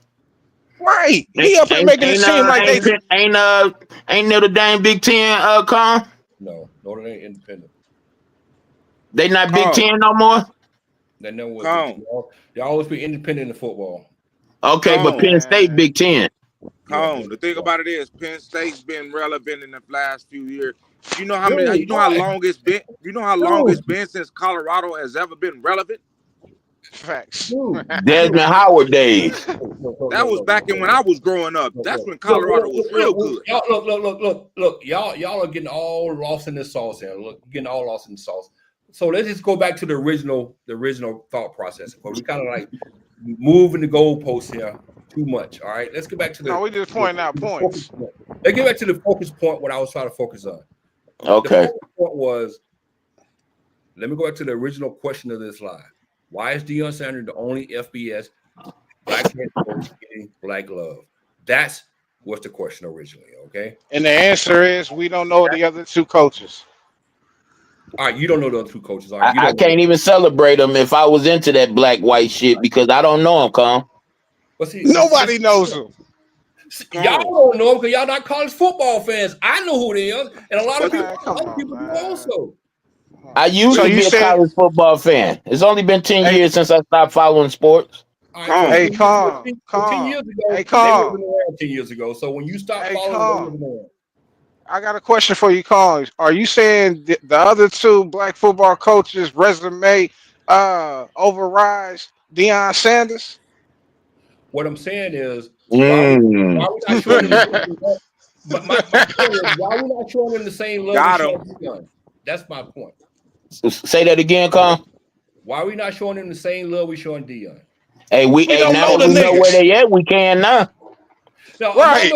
Right. Ain't He up here ain't making it ain't seem uh, like they ain't ain't, ain't Notre Dame Big Ten, Con? no, Notre Dame independent. They not Big Come, Ten no more. They never was Big come, Ten. They always be independent in football. Okay, but come, Penn State man. Big Ten. Yeah, come. The thing about it is, Penn State's been relevant in the last few years. You know how many? dude, You know how long it's been. You know how long it's been since Colorado has ever been relevant. Facts. dude, Desmond Howard days. That was back in when I was growing up. That's when Colorado was real good. Y'all, look. Y'all are getting all lost in the sauce here. Look, getting all lost in the sauce. So let's just go back to the original thought process. Because we kind of like moving the goalposts here too much. All right, let's get back to No, we just pointing out focus points. point. Let's get back to the focus point. What I was trying to focus on. Okay. The focus point was. Let me go back to the original question of this live. Why is Deion Sanders the only FBS black head coach getting black love? That's what's the question originally, okay? And the answer is we don't know the other two coaches. All right, you don't know the other two coaches. All right, you I don't know. can't even celebrate them if I was into that black white shit because I don't know them, Con. But see, Nobody knows them. y'all don't know them because y'all not college football fans. I know who they are, and a lot of people, Man, come other on, people do man. also. I used So to you be a said, college football fan. It's only been 10 hey, years since I stopped following sports. All right, so Come, hey, 10 Calm. years ago, Hey, they would have Calm. been around 10 years ago. So when you stop Hey, following, they would Calm. have been around. I got a question for you, Calm. Are you saying the other two black football coaches' resume overrides Deion Sanders? What I'm saying is, why we Mm. not showing them the same love? But my point is, why we not showing them the same love we got show him. Deion? That's my point. Say that again, Con. Why we not showing them the same love we showing Deion? Hey, We don't now know that the we know where niggas. they at, we can now. Now, Right.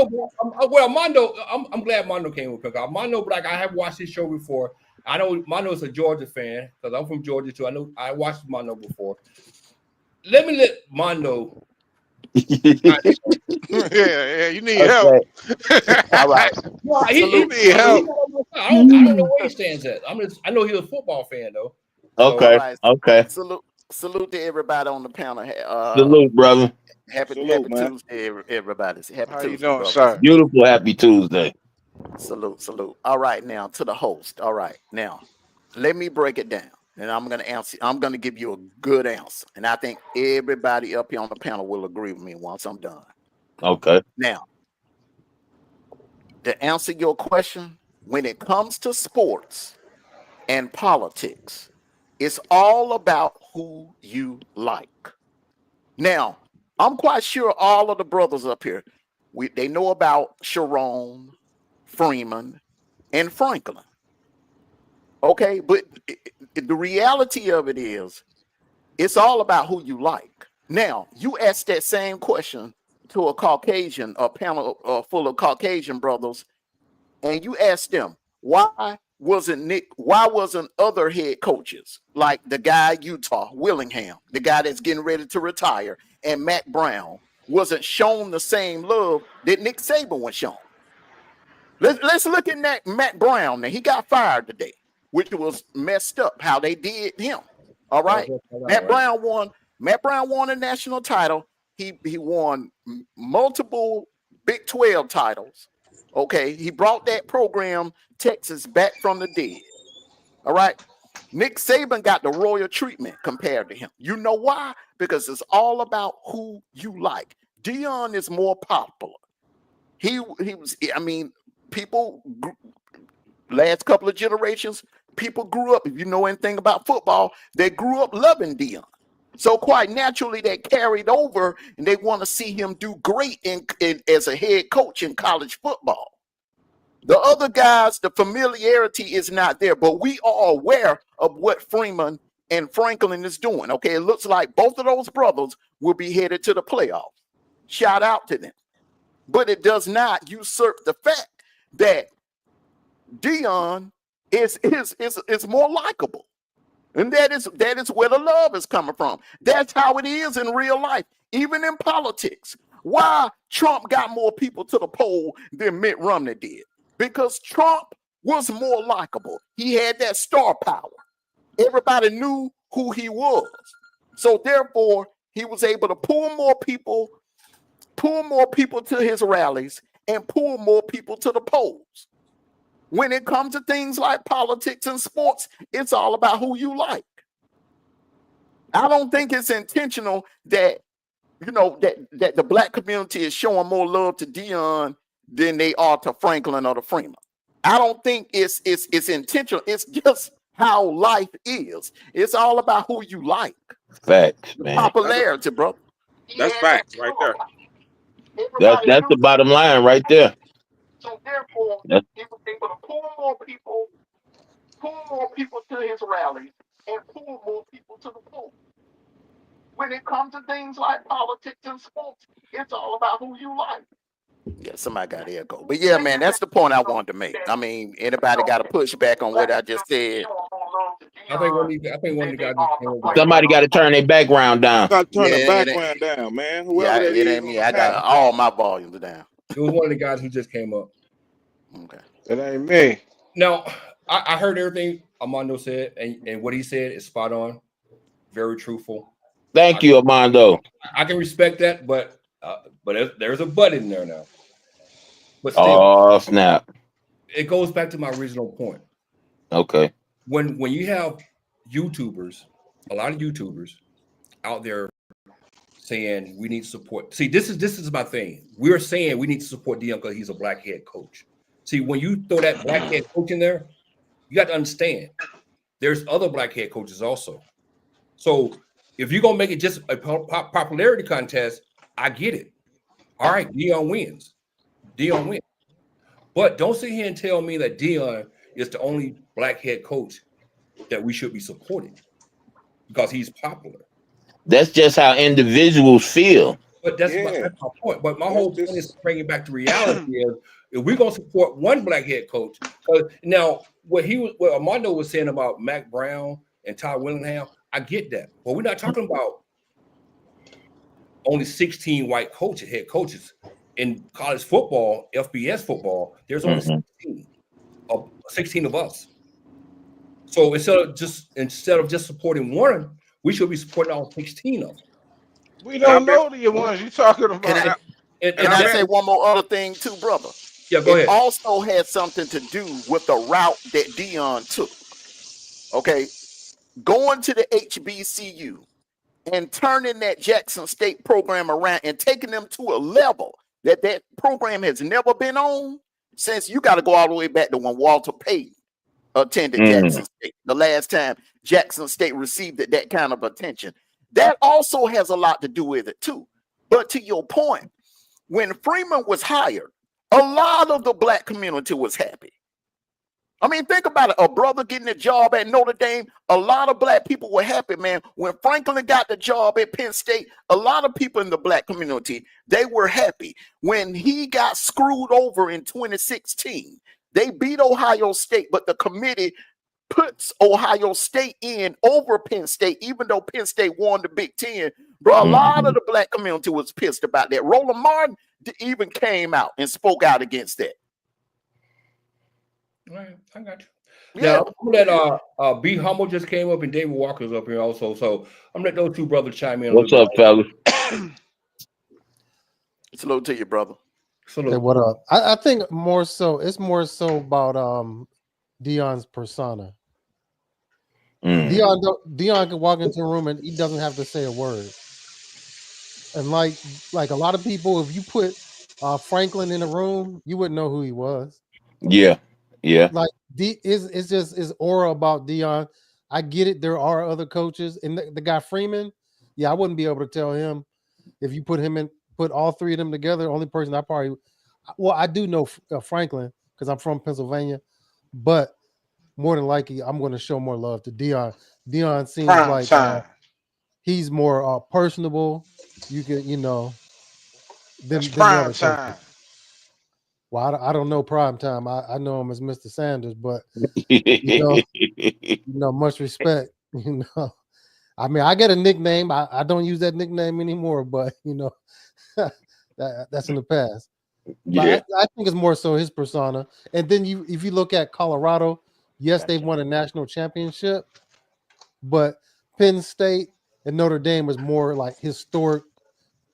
Mondo, I'm glad Mondo came with because Mondo Black. I have watched his show before. I know Mondo's a Georgia fan because I'm from Georgia too. I know I watched Mondo before. Let me let Mondo. Yeah, you need help. Okay. All right. No, You Salute. need help. I don't know where he stands at. I know he's a football fan though. So Okay. All right. Okay. Salute to everybody on the panel. Salute, brother. Happy Salute, man. Tuesday, everybody. Happy How you Tuesday, doing, brothers. sir? Beautiful happy Tuesday. Salute. All right, now to the host. All right, now let me break it down, and I'm gonna answer. I'm gonna give you a good answer, and I think everybody up here on the panel will agree with me once I'm done. Okay. Now, to answer your question, when it comes to sports and politics, it's all about who you like. Now, I'm quite sure all of the brothers up here, they know about Sharon, Freeman, and Franklin. Okay, but the reality of it is, it's all about who you like. Now, you ask that same question to a Caucasian, a panel full of Caucasian brothers, and you ask them, why wasn't other head coaches like the guy at Utah, Willingham, the guy that's getting ready to retire, and Matt Brown wasn't shown the same love that Nick Saban was shown? Let's look at that Matt Brown. Now, he got fired today, which was messed up how they did him. All right. Matt Brown won a national title. He won multiple Big 12 titles. Okay. He brought that program, Texas, back from the dead. All right. Nick Saban got the royal treatment compared to him. You know why? Because it's all about who you like. Deion is more popular. He was, I mean, people, last couple of generations, people grew up, if you know anything about football, they grew up loving Deion. So quite naturally, they carried over and they want to see him do great as a head coach in college football. The other guys, the familiarity is not there, but we are aware of what Freeman and Franklin is doing. Okay, it looks like both of those brothers will be headed to the playoffs. Shout out to them. But it does not usurp the fact that Deion is more likable. And that is where the love is coming from. That's how it is in real life, even in politics. Why Trump got more people to the poll than Mitt Romney did? Because Trump was more likable. He had that star power. Everybody knew who he was. So therefore, he was able to pull more people to his rallies and pull more people to the polls. When it comes to things like politics and sports, it's all about who you like. I don't think it's intentional that, that the black community is showing more love to Deion than they are to Franklin or to Freeman. I don't think it's intentional. It's just how life is. It's all about who you like. Facts, man. Popularity, bro. That's facts right there. That's the bottom line right there. So therefore, he was able to pull more people to his rallies and pull more people to the polls. When it comes to things like politics and sports, it's all about who you like. Yeah, somebody got to echo. But yeah, man, that's the point I wanted to make. I mean, anybody got to push back on what I just said? I think one of the guys. Somebody got to turn their background down. Got to turn the background down, man. Whoever that it ain't me. I got all my volumes down. It was one of the guys who just came up. Okay. It ain't me. Now, I heard everything Armando said, and what he said is spot on. Very truthful. Thank you, Armando. I can respect that, but there's a but in there now. But still, oh, snap. It goes back to my original point. Okay. When you have YouTubers, a lot of YouTubers out there saying we need to support. See, this is my thing. We're saying we need to support Deion because he's a black head coach. See, when you throw that black head coach in there, you got to understand there's other black head coaches also. So if you're gonna make it just a popularity contest, I get it. All right, Deion wins. But don't sit here and tell me that Deion is the only black head coach that we should be supporting because he's popular. That's just how individuals feel. But that's my point. But my whole point is bringing back to reality is if we're going to support one black head coach, now what Armando was saying about Mac Brown and Todd Willingham, I get that. But we're not talking about only 16 white head coaches. In college football, FBS football, there's only 16 of us. So instead of just supporting one, we should be supporting all 16 of them. We don't know the ones you're talking about. Can I say one more other thing too, brother? Yeah, go ahead. It also had something to do with the route that Deion took. Okay, going to the HBCU and turning that Jackson State program around and taking them to a level that program has never been on since you got to go all the way back to when Walter Payton attended Jackson State. The last time Jackson State received that kind of attention. That also has a lot to do with it too. But to your point, when Freeman was hired, a lot of the black community was happy. I mean, think about it. A brother getting a job at Notre Dame, a lot of black people were happy, man. When Franklin got the job at Penn State, a lot of people in the black community, they were happy. When he got screwed over in 2016, they beat Ohio State, but the committee puts Ohio State in over Penn State, even though Penn State won the Big Ten. Bro, a lot of the black community was pissed about that. Roland Martin even came out and spoke out against that. All right, I got you. Yeah. Now, I'm gonna let Be Humble just came up and David Walker's up here also. So I'm gonna let those two brothers chime in. What's up, fellas? Salute to you, brother. Salute. Hey, what up? I think it's more so about Deion's persona. Deion can walk into a room and he doesn't have to say a word. And like a lot of people, if you put Franklin in a room, you wouldn't know who he was. Yeah. Like it's just his aura about Deion. I get it. There are other coaches, and the guy Freeman. Yeah, I wouldn't be able to tell him if you put all three of them together. Only person I do know Franklin because I'm from Pennsylvania, but more than likely I'm going to show more love to Deion Deion seems Prime like time. he's more personable. You can, That's than the prime other coaches. time. Well, I don't know prime time. I know him as Mr. Sanders, but you know, much respect. I mean, I get a nickname. I don't use that nickname anymore, but that's in the past. Yeah. But I think it's more so his persona. And then if you look at Colorado, yes, they've won a national championship, but Penn State and Notre Dame is more like historic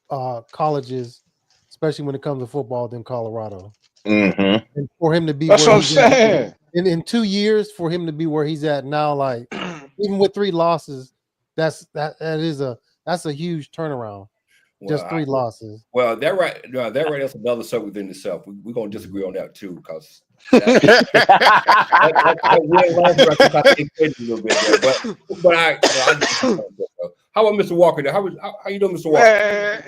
colleges, especially when it comes to football, than Colorado. Mm-hmm. And for him to be That's where what I'm he's at saying. in 2 years, for him to be where he's at now, like even with 3 losses, that's a huge turnaround. Just 3 losses. Well, that right. No, that right. That's another subject within itself. We're gonna disagree on that too, because that a little bit there. But how about Mr. Walker? There? How you doing, Mr. Walker? Man,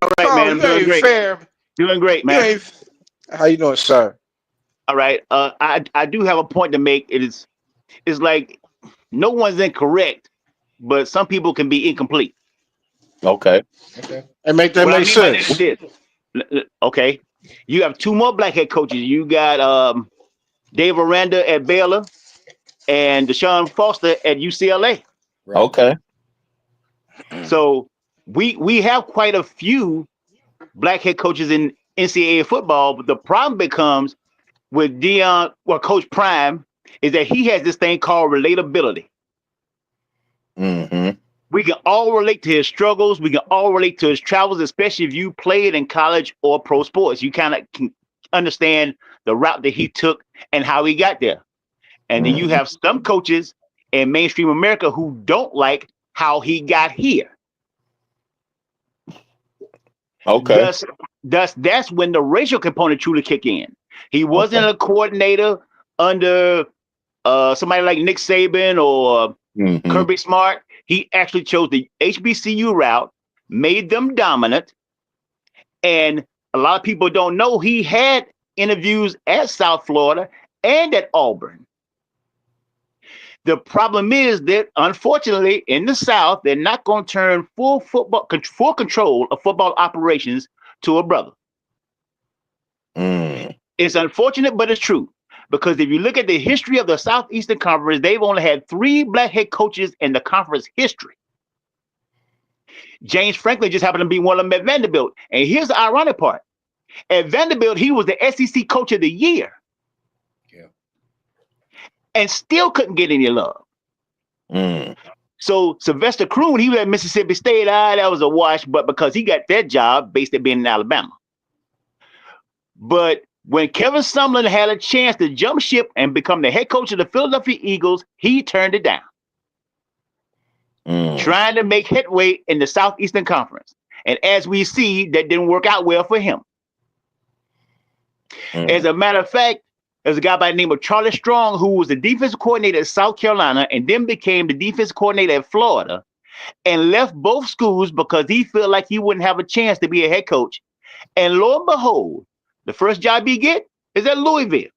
All right, Carl, man. I'm you doing ain't great. fair. Doing great, You man. ain't. How you doing, sir? All right. I do have a point to make. It's like no one's incorrect, but some people can be incomplete. Okay. Okay. And make that What I make mean by this sense. is this. Okay. You have 2 more black head coaches. You got Dave Aranda at Baylor and Deshaun Foster at UCLA. Right. Okay. So we have quite a few black head coaches in NCAA football, but the problem becomes with Coach Prime, is that he has this thing called relatability. Mm-hmm. We can all relate to his struggles. We can all relate to his travels, especially if you played in college or pro sports. You kind of can understand the route that he took and how he got there. And then you have some coaches in mainstream America who don't like how he got here. Okay. Thus, that's when the racial component truly kick in. He wasn't a coordinator under somebody like Nick Saban or Kirby Smart. He actually chose the HBCU route, made them dominant, and a lot of people don't know he had interviews at South Florida and at Auburn. The problem is that, unfortunately, in the South, they're not going to turn full control of football operations to a brother. It's unfortunate, but it's true. Because if you look at the history of the Southeastern Conference, they've only had 3 black head coaches in the conference history. James Franklin just happened to be one of them at Vanderbilt. And here's the ironic part. At Vanderbilt, he was the SEC Coach of the Year. Yeah. And still couldn't get any love. So Sylvester Croon, he was at Mississippi State. That was a wash, but because he got that job based at being in Alabama. But when Kevin Sumlin had a chance to jump ship and become the head coach of the Philadelphia Eagles, he turned it down. Trying to make headway in the Southeastern Conference. And as we see, that didn't work out well for him. As a matter of fact, there's a guy by the name of Charlie Strong, who was the defensive coordinator at South Carolina and then became the defensive coordinator at Florida and left both schools because he felt like he wouldn't have a chance to be a head coach. And lo and behold, the first job he get is at Louisville.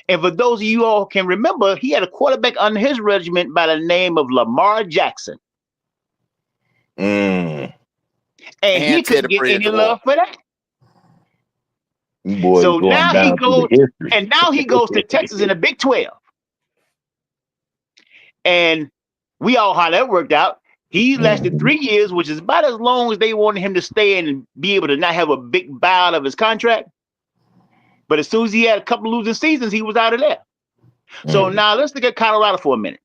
And for those of you all can remember, he had a quarterback under his regiment by the name of Lamar Jackson. And he couldn't get any love for that. Boy, so now he goes, history. and now he goes to Texas in the Big 12. And we all how that worked out. He lasted 3 years, which is about as long as they wanted him to stay and be able to not have a big buyout of his contract. But as soon as he had a couple losing seasons, he was out of there. So now let's look at Colorado for a minute.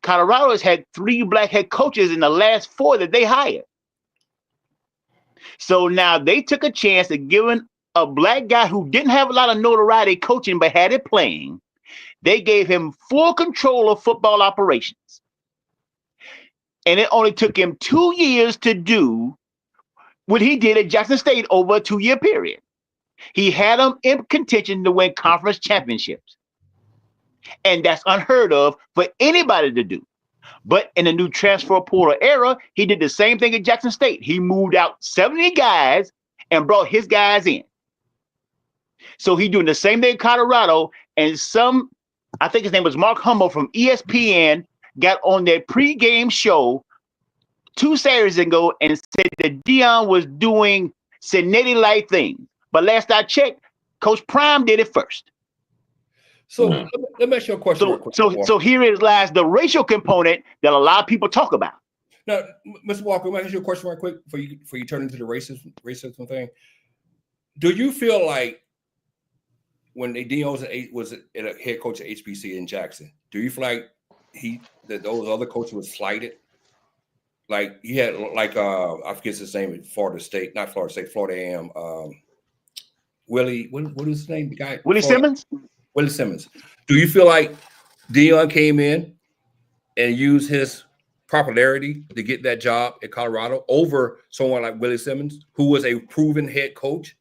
Colorado has had 3 black head coaches in the last 4 that they hired. So now they took a chance of giving a black guy who didn't have a lot of notoriety coaching but had it playing. They gave him full control of football operations. And it only took him 2 years to do what he did at Jackson State over a 2-year period. He had them in contention to win conference championships. And that's unheard of for anybody to do. But in the new transfer portal era, he did the same thing at Jackson State. He moved out 70 guys and brought his guys in. So he's doing the same thing in Colorado. And some I think his name was Mark Hummel from ESPN, got on their pregame show 2 Saturdays ago and said that Deion was doing Cincinnati-like things. But last I checked, Coach Prime did it first. So let me ask you a question. real quick, So here lies the racial component that a lot of people talk about. Now, Mr. Walker, let me ask you a question right quick before you turn into the racism thing. Do you feel like when Deion was a head coach at HBC in Jackson, do you feel like that those other coaches was slighted? Like he had I forget his name at Florida A&M. Willie, what is his name? The guy Willie Simmons. Willie Simmons. Do you feel like Deion came in and used his popularity to get that job at Colorado over someone like Willie Simmons, who was a proven head coach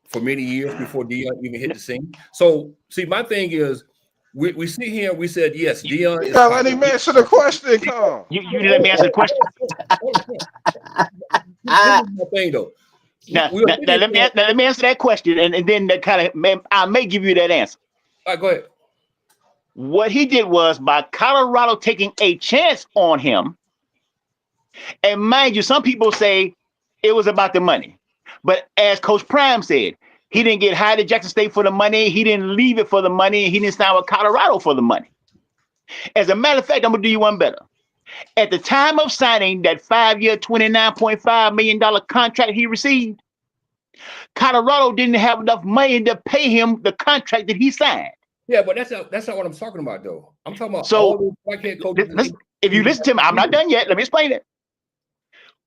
for many years before Deion even hit the scene? So, see, my thing is, we see here, we said, yes, Deion is. Let him answer the question, Carl. You let me answer the question. This is my thing, though. Now, let me answer that question, and then that I may give you that answer. All right, go ahead. What he did was, by Colorado taking a chance on him, and mind you, some people say it was about the money. But as Coach Prime said, he didn't get hired at Jackson State for the money. He didn't leave it for the money. He didn't sign with Colorado for the money. As a matter of fact, I'm going to do you one better. At the time of signing that 5-year, $29.5 million contract he received, Colorado didn't have enough money to pay him the contract that he signed. Yeah, but that's not what I'm talking about, though. I'm talking about all those black head coaches. If you listen to me, I'm not done yet. Let me explain it.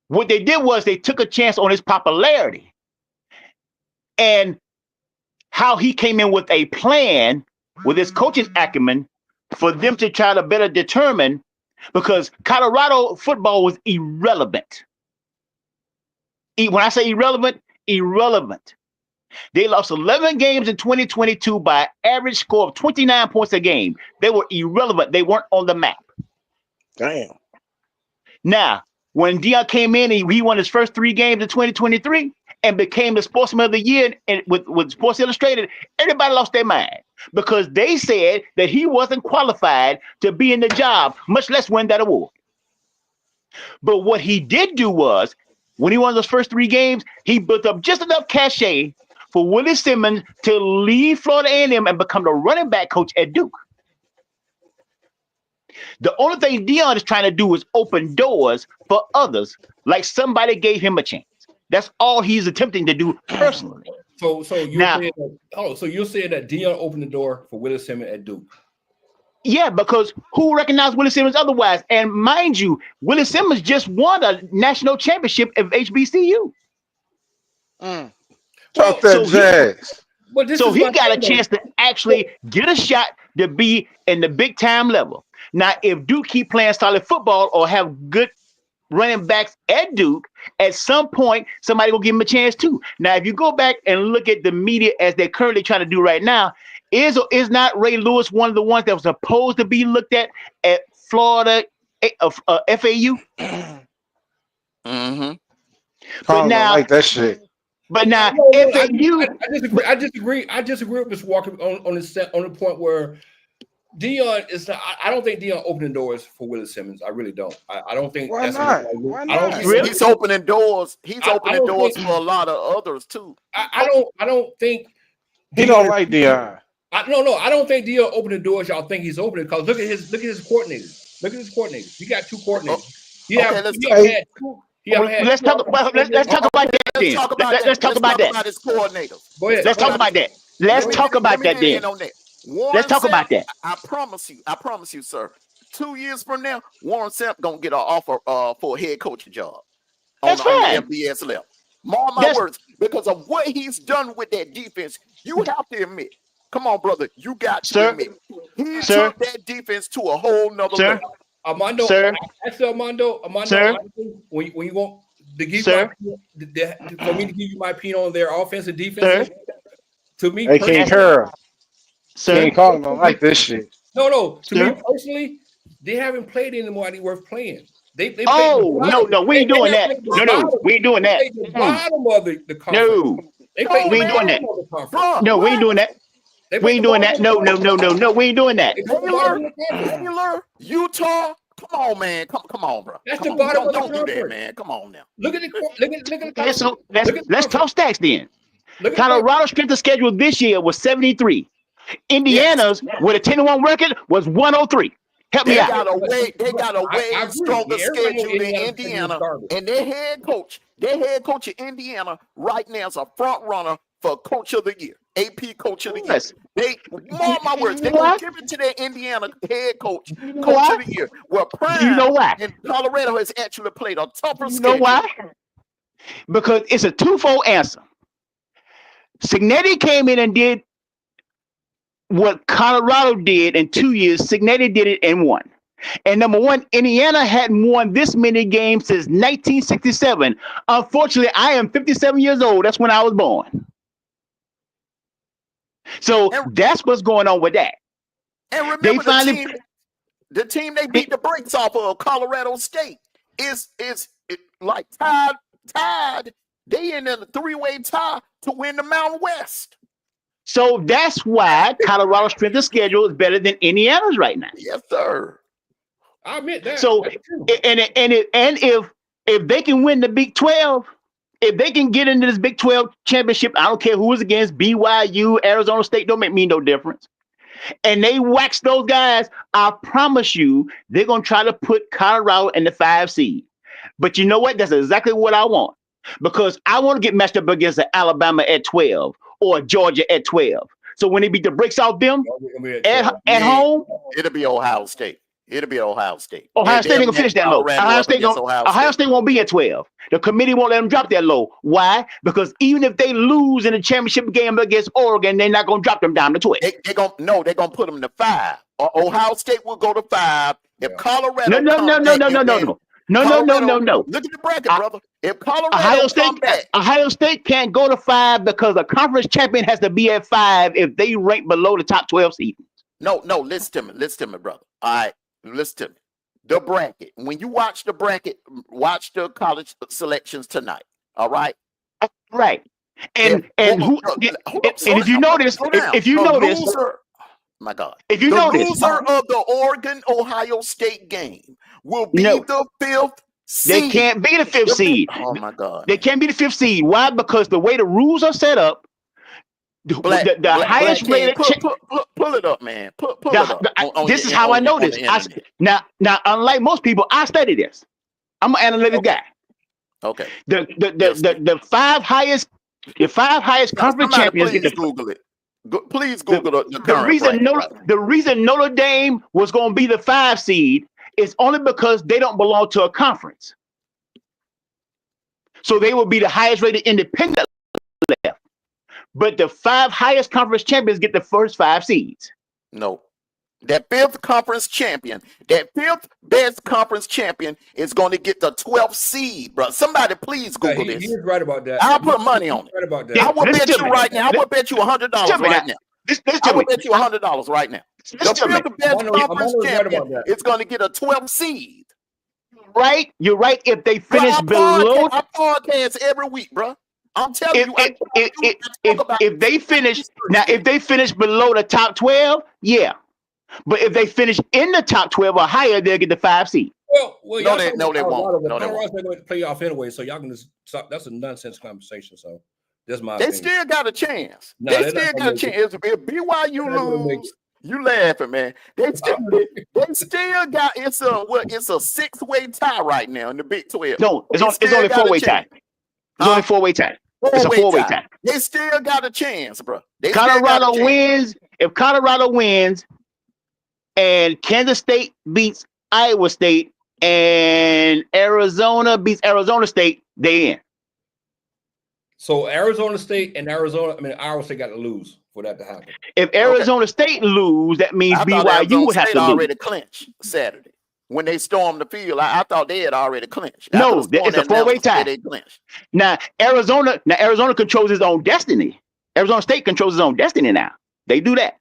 What they did was they took a chance on his popularity and how he came in with a plan with his coaching acumen for them to try to better determine, because Colorado football was irrelevant. When I say irrelevant, they lost 11 games in 2022 by an average score of 29 points a game. They were irrelevant. They weren't on the map. Damn. Now, when Deion came in, he won his first 3 games in 2023 and became the Sportsman of the Year with Sports Illustrated. Everybody lost their mind because they said that he wasn't qualified to be in the job, much less win that award. But what he did do was, when he won those first 3 games, he built up just enough cachet for Willie Simmons to leave Florida A&M and become the running back coach at Duke. The only thing Deion is trying to do is open doors for others, like somebody gave him a chance. That's all he's attempting to do personally. So you're saying that Deion opened the door for Willie Simmons at Duke? Yeah, because who recognized Willie Simmons otherwise? And mind you, Willie Simmons just won a national championship at HBCU. Talk that jazz. So he got a chance to actually get a shot to be in the big time level. Now, if Duke keep playing solid football or have good running backs at Duke, at some point, somebody will give him a chance too. Now, if you go back and look at the media as they're currently trying to do right now, is not Ray Lewis one of the ones that was supposed to be looked at Florida FAU? Mm-hmm. But now, like that shit. But now, FAU. I disagree. I disagree with Mr. Walker on the point where Deion is not. I don't think Deion opening doors for Willie Simmons. I really don't. I don't think. Why not? Why not? He's opening doors. He's opening doors for a lot of others too. I don't think he don't like Deion. No. I don't think Deion opening doors. Y'all think he's opening because look at his coordinators. Look at his coordinators. He got 2 coordinators. Let's talk about that. Let's talk about his coordinators. Go ahead. Let's talk about that. Let's talk about that then. Let's talk about that. I promise you, sir. 2 years from now, Warren Sapp gonna get an offer for a head coaching job on the FBS level. Mark my words, because of what he's done with that defense, you have to admit. Come on, brother, you got to admit. He took that defense to a whole nother level. Armando, Armando, when you want to give for me to give you my opinion on their offense and defense, to me, they can't curl. Can't call them like this shit. No. To me personally, they haven't played anybody worth playing. No, we ain't doing that. No, we ain't doing that. The bottom of the conference. No, we ain't doing that. No, we ain't doing that. They We make ain't the doing that. bottom of the conference. No. We ain't doing that. They make the bottom of the conference. Baylor, Utah. Come on, man. Come on, bro. That's Come the on. bottom of the Don't do that, conference. man. Come on now. Look at the Okay, so look at the let's talk conference. stats then. Look at the conference. Colorado's strength of schedule this year was 73. Yes. Indiana's with a 10-1 record was 103. Help me They out. got a way I agree. stronger Yeah, everybody knows schedule than Indiana's Indiana. garbage. And their head coach of Indiana right now is a front runner for coach of the year, AP coach of the year. Yes. They mark my words, they're Why? gonna give it to their Indiana head coach, You know coach why? of the year. Well, Do you know why? and Colorado has actually played a tougher You know schedule. why? Because it's a twofold answer. Signetti came in and did what Colorado did in 2 years. Signetti did it in one. And number one, Indiana hadn't won this many games since 1967. Unfortunately, I am 57 years old. That's when I was born. So And, that's what's going on with that. and They remember finally the team they beat the brakes off of, Colorado State, is like tied. They in a three-way tie to win the Mountain West. So that's why Colorado's strength of schedule is better than Indiana's right now. Yes, sir. I admit that. So That's true. and if they can win the Big 12, if they can get into this Big 12 championship, I don't care who is against, BYU, Arizona State, don't make me no difference. And they wax those guys, I promise you, they're gonna try to put Colorado in the 5 seed. But you know what? That's exactly what I want. Because I want to get matched up against an Alabama at 12 or Georgia at 12. So when they beat the bricks off them at home, It'll be Ohio State. It'll be Ohio State. Ohio State ain't gonna finish that low. Ohio State won't be at 12. The committee won't let them drop that low. Why? Because even if they lose in the championship game against Oregon, they're not gonna drop them down to 12. They're gonna put them to 5. Ohio State will go to 5. If Colorado No. Look at the bracket, brother. If Colorado Ohio State can't go to 5 because a conference champion has to be at 5 if they rank below the top 12 seed. No, listen to me, brother. All right, listen to me. The bracket. When you watch the bracket, watch the college selections tonight. All right. Right. And if you notice, my God, if you notice, loser of the Oregon-Ohio State game will be the 5th seed. They can't be the 5th seed. Oh my God, they can't be the 5th seed. Why? Because the way the rules are set up, the highest rated. Pull it up, man. Pull it up. This is how I know this. Now, unlike most people, I study this. I'm an analytic guy. Okay. The 5 highest conference champions. Please Google it. Please Google the current. The reason Notre Dame was going to be the 5 seed is only because they don't belong to a conference. So they will be the highest rated independent left. But the 5 highest conference champions get the first 5 seeds. No. That 5th conference champion, that 5th best conference champion is going to get the 12th seed, bro. Somebody please Google this. He's right about that. I'll put money on it. Right about that. I will bet you right now. I will bet you $100 right now. I will bet you $100 right now. The 5th best conference champion is going to get a 12th seed. Right? You're right. If they finish below, I podcast every week, bro. I'm telling you. If they finish below the top 12, yeah. But if they finish in the top 12 or higher, they'll get the 5 seed. Well, no, they won't. No, they won't. They're going to playoff anyway, so y'all can just stop. That's a nonsense conversation. So that's my opinion. Still got a chance. They still got a chance. If BYU lose, you laughing, man. They still got it's a 6-way tie right now in the Big 12. No, it's only 4-way tie. It's only 4-way tie. It's a 4-way tie. They still got a chance, bro. Colorado wins. If Colorado wins, and Kansas State beats Iowa State, and Arizona beats Arizona State, they in. So Arizona State and Iowa State got to lose for that to happen. If Arizona State lose, that means BYU would have to lose. Already clinched Saturday when they stormed the field. I thought they had already clinched. No, it's a 4-way tie. They clinched. Now Arizona controls its own destiny. Arizona State controls its own destiny now. They do that.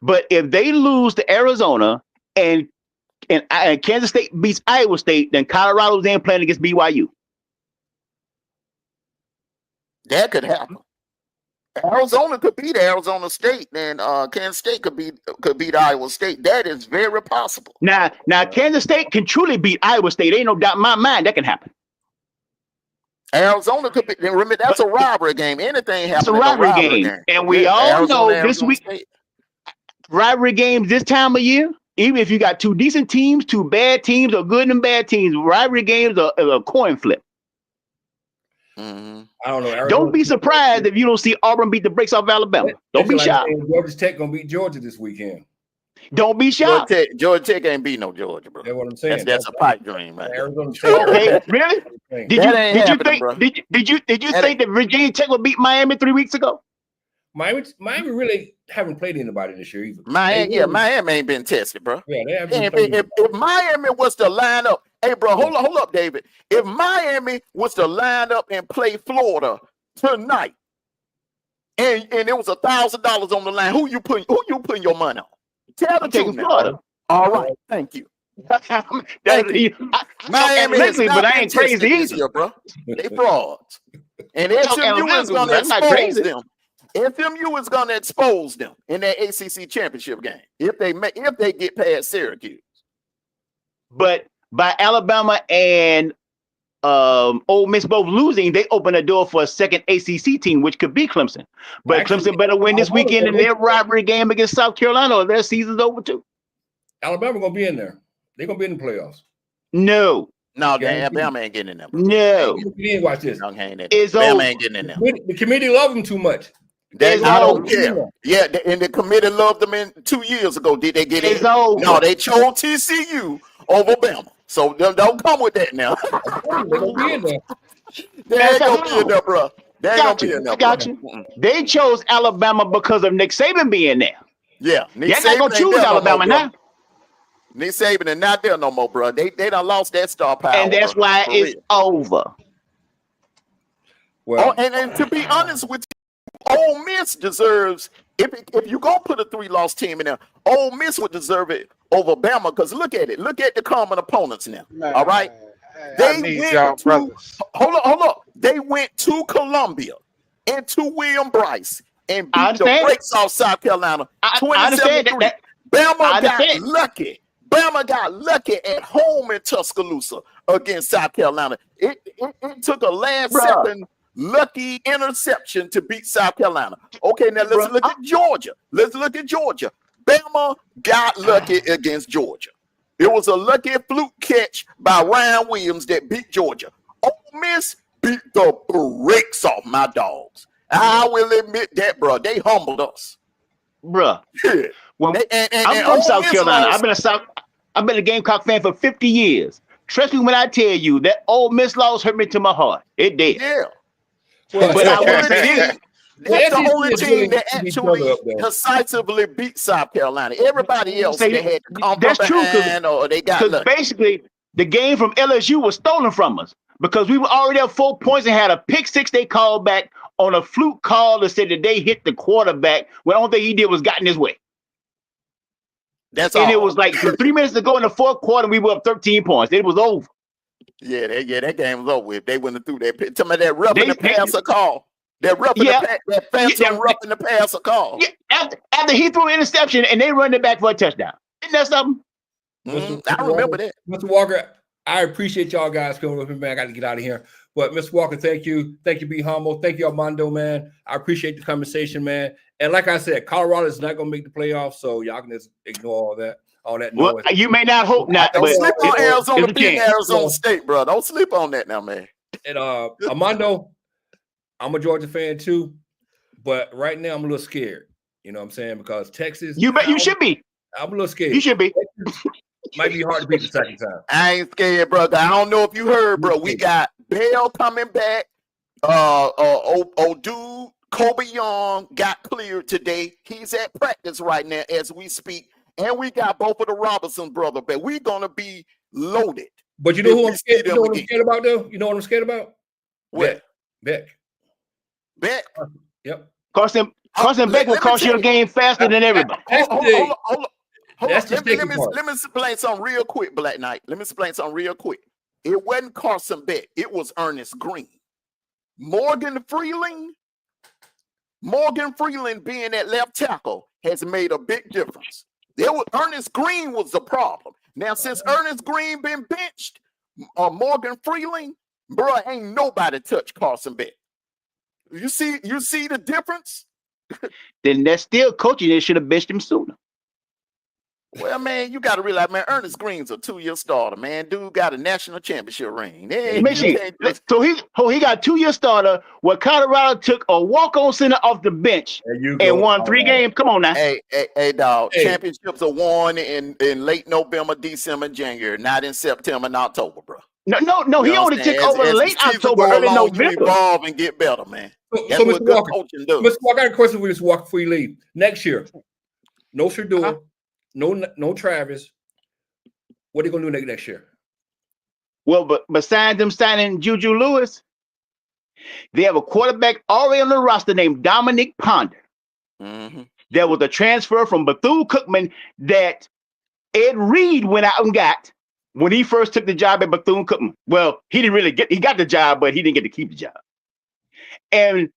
But if they lose to Arizona and Kansas State beats Iowa State, then Colorado's then playing against BYU. That could happen. Arizona could beat Arizona State, and Kansas State could beat Iowa State. That is very possible. Now, Kansas State can truly beat Iowa State. Ain't no doubt in my mind that can happen. Arizona could be. Remember, that's a rivalry game. Anything happens. It's a rivalry game, and we all know this week rivalry games this time of year. Even if you got two decent teams, two bad teams, or good and bad teams, rivalry games are a coin flip. Mm-hmm. I don't know. Arizona, don't be surprised if you don't see Auburn beat the brakes off Alabama. Don't be shocked. Georgia Tech gonna beat Georgia this weekend. Don't be shocked. Georgia Tech ain't beat no Georgia, bro. That's what I'm saying. That's a pipe dream, right? Arizona Okay, really? Did you think that Virginia Tech would beat Miami 3 weeks ago? Miami really haven't played anybody this year either. Miami ain't been tested, bro. Yeah, they haven't. If Miami was to line up, hey, bro, hold up, David. If Miami was to line up and play Florida tonight, and it was $1,000 on the line, who you putting your money on? Tell the truth, Florida. All right, thank you. Miami is not, but I ain't crazy either, bro. They frauds, and SMU is going to expose them. FMU is going to expose them in that ACC championship game if they get past Syracuse. But by Alabama and Ole Miss both losing, they open the door for a second ACC team, which could be Clemson. But actually, Clemson better win this weekend in their rivalry game against South Carolina, or their season's over too. Alabama gonna be in there. They're gonna be in the playoffs. No, Alabama ain't getting in there. Bro. No, you didn't watch this. Alabama ain't getting in there. The committee love them too much. I don't care. Yeah, and the committee loved them 2 years ago. Did they get in? No, they chose TCU over Bama. So don't come with that now. They're gonna be in there. They ain't gonna be in there, bro. They ain't gonna be in there. Got you. They chose Alabama because of Nick Saban being there. Yeah, Nick Saban not gonna choose Alabama now. Nick Saban is not there no more, bro. They done lost that star power, and that's why it's over. Well, and to be honest with you, Ole Miss deserves, if you gonna put a 3-loss team in there, Ole Miss would deserve it over Bama, because look at the common opponents now. All right, hold up. They went to Columbia and to William Bryce and beat the brakes off South Carolina. 27-3. Bama got lucky. Bama got lucky at home in Tuscaloosa against South Carolina. It took a last-second lucky interception to beat South Carolina. Okay, now let's look at Georgia. Bama got lucky against Georgia. It was a lucky fluke catch by Ryan Williams that beat Georgia. Ole Miss beat the brakes off my dogs. I will admit that, bro. They humbled us, bro. Yeah. Well, I'm from South Carolina. I've been a Gamecock fan for 50 years. Trust me when I tell you that Ole Miss loss hurt me to my heart. It did. Yeah. Well, but I want to say this. That's the only team that actually decisively beat South Carolina. Everybody else, they had to come from behind, or they got lucky. Basically, the game from LSU was stolen from us because we were already up 4 points and had a pick six they called back on a fluke call that said that they hit the quarterback. Well, the only thing he did was got in his way. That's all. And it was like 3 minutes to go in the fourth quarter, we were up 13 points. It was over. Yeah, that game was over with. They went through that. Tell me that roughing the passer call. That roughing that phantom roughing the passer call. Yeah, after he threw an interception and they run it back for a touchdown. Isn't that something? I remember that. Mr. Walker, I appreciate y'all guys coming with me, man. I got to get out of here. But Mr. Walker, thank you. Thank you, Be Humble. Thank you, Armando, man. I appreciate the conversation, man. And like I said, Colorado is not going to make the playoffs, so y'all can just ignore all that noise. Well, you may not hope not. Don't sleep on Arizona being Arizona State, bro. Don't sleep on that now, man. And Armando, I'm a Georgia fan too, but right now I'm a little scared. You know what I'm saying? Because Texas. You should be. I'm a little scared. You should be. Might be hard to beat the second time. I ain't scared, brother. I don't know if you heard, bro. We got Bell coming back. Old dude, Kobe Young got cleared today. He's at practice right now as we speak. And we got both of the Robinson brothers, but we're gonna be loaded. But you know who I'm scared? You know what I'm scared about, though? You know what I'm scared about? What? Beck. Yep. Carson Beck will cost you a game faster than everybody. Hold on. Let me explain something real quick, Black Knight. Let me explain something real quick. It wasn't Carson Beck. It was Ernest Green. Morgan Freeling Morgan Freeman being at left tackle has made a big difference. Ernest Green was the problem. Now, since Ernest Green been benched, Morgan Freeman, bro, ain't nobody touched Carson Beck. You see the difference? Then that's still coaching. They should have benched him sooner. Well, man, you got to realize, man, Ernest Green's a 2-year starter, man. Dude got a national championship ring. So he got a 2-year starter where Colorado took a walk-on center off the bench and won 3 games. Come on now. Hey, dog. Hey. Championships are won in late November, December, January, not in September and October, bro. No. He only took over late October, early November. You evolve and get better, man. That's what good coaching does. Mr. Walker, I got a question for you, Mr. Walker, before you leave. Next year, no Shador, no Travis. What are they gonna do next year? Well, but besides them signing Juju Lewis, they have a quarterback already on the roster named Dominic Ponder. Mm-hmm. There was a transfer from Bethune-Cookman that Ed Reed went out and got when he first took the job at Bethune-Cookman. Well, he he got the job, but he didn't get to keep the job. And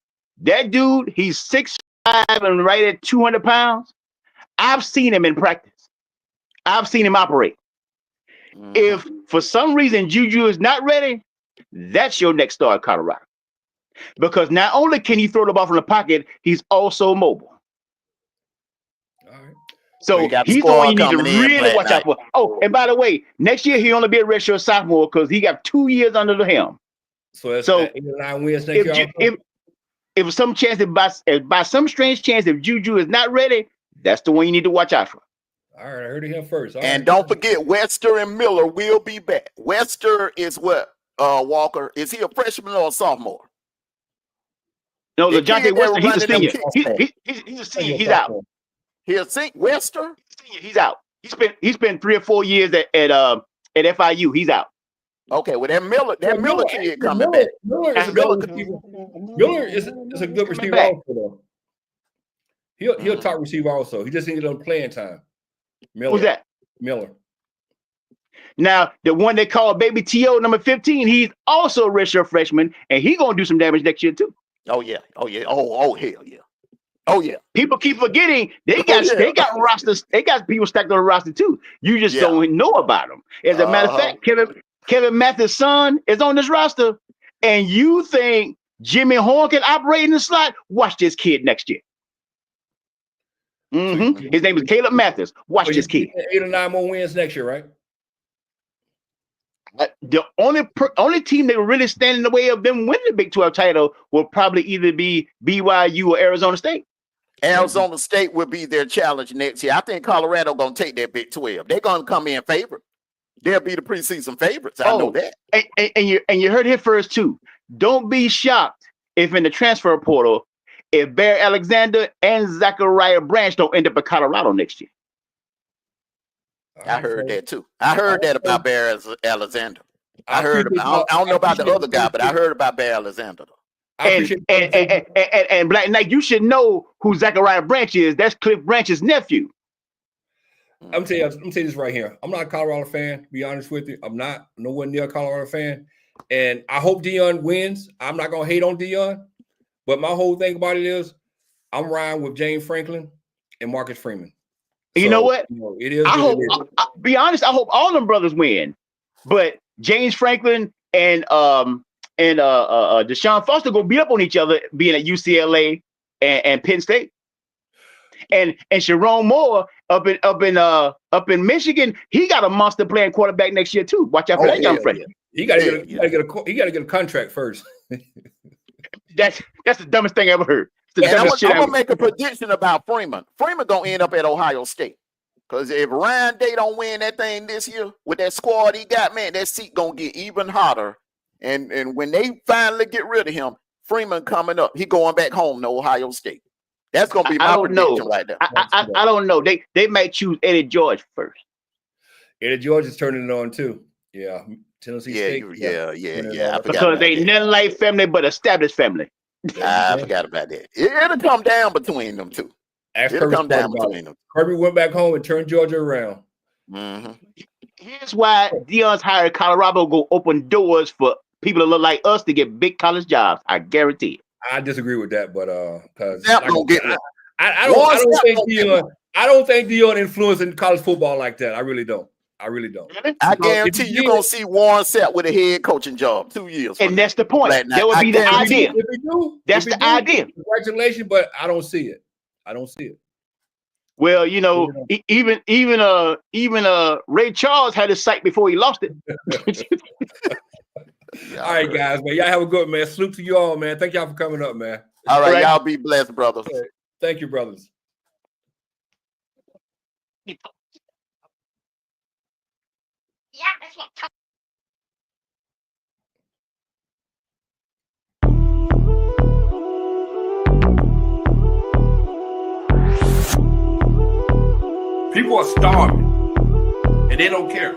that dude, he's 6'5" and right at 200 pounds. I've seen him in practice. I've seen him operate. Mm-hmm. If for some reason Juju is not ready, that's your next star at Colorado. Because not only can he throw the ball from the pocket, he's also mobile. All right. So he's the one you need to really watch out for. Oh, and by the way, next year he'll only be a redshirt sophomore because he got 2 years under the helm. So 8 or 9 wins next year. If some chance, by some strange chance, if Juju is not ready, that's the one you need to watch out for. All right, I heard it here first. And don't forget, Wester and Miller will be back. Wester is what, Walker? Is he a freshman or a sophomore? No, the Jonte Wester, he's a senior. He's a senior. He's out. He's a senior. Wester? He's out. He spent 3 or 4 years at FIU. He's out. Okay, well that Miller kid coming back. Miller is a good receiver also. He'll top receiver also. He just needed on playing time. Miller. Who's that? Miller. Now the one they call Baby T.O. number 15, he's also a redshirt freshman, and he's gonna do some damage next year too. Oh yeah. Oh hell yeah. Oh yeah. People keep forgetting they got rosters. They got people stacked on the roster too. You just don't know about them. As a matter of fact, Kevin Mathis' son is on this roster, and you think Jimmy Horn can operate in the slot? Watch this kid next year. Mm-hmm. His name is Caleb Mathis. Watch this kid. 8 or 9 more wins next year, right? The only team that will really stand in the way of them winning the Big 12 title will probably either be BYU or Arizona State. Arizona State will be their challenge next year. I think Colorado gonna take that Big 12. They're gonna come in favorite. They'll be the preseason favorites. I know that. And you heard it first too. Don't be shocked if in the transfer portal, if Bear Alexander and Zachariah Branch don't end up at Colorado next year. I heard that too. I heard that about Bear Alexander. I don't know about the other guy, but I heard about Bear Alexander. And Black Knight, you should know who Zachariah Branch is. That's Cliff Branch's nephew. I'm telling you this right here. I'm not a Colorado fan, to be honest with you. I'm not nowhere near a Colorado fan. And I hope Deion wins. I'm not going to hate on Deion. But my whole thing about it is I'm riding with James Franklin and Marcus Freeman. You know what? It is. I'll be honest, I hope all them brothers win. But James Franklin and Deshaun Foster gonna beat up on each other being at UCLA and Penn State. And Sharon Moore up in Michigan, he got a monster playing quarterback next year too. Watch out for that young freshman. He gotta get a contract first. That's the dumbest thing I ever heard. I'm gonna make a prediction about Freeman. Freeman gonna end up at Ohio State. Because if Ryan Day don't win that thing this year with that squad he got, man, that seat gonna get even hotter. And when they finally get rid of him, Freeman coming up, he going back home to Ohio State. That's gonna be my prediction right there. I don't know. They might choose Eddie George first. Eddie George is turning it on too. Yeah. Tennessee State. Yeah. Because they nothing like family but established family. I forgot about that. It'll come down between them two. It'll come down between them. Kirby went back home and turned Georgia around. Mm-hmm. Here's why Deion's hired Colorado go open doors for people that look like us to get big college jobs. I guarantee it. I disagree with that, but because Sapp don't get one. I Warren don't Sapp think don't get Deion. I don't think Deion influencing college football like that. I really don't. I really don't. Really? I Because if guarantee he you're did- gonna see Warren Sapp with a head coaching job 2 years. from And now. that's the point. Like, That would I be the guarantee idea. If he do, That's if he the do, idea. Congratulations, but I don't see it. I don't see it. Well, you know, even Ray Charles had his sight before he lost it. Yeah, All right, bro. guys, man. Y'all have a good man. Salute to you all, man. Thank y'all for coming up, man. All right, Right. y'all be blessed, brothers. Thank you, brothers. People are starving, and they don't care.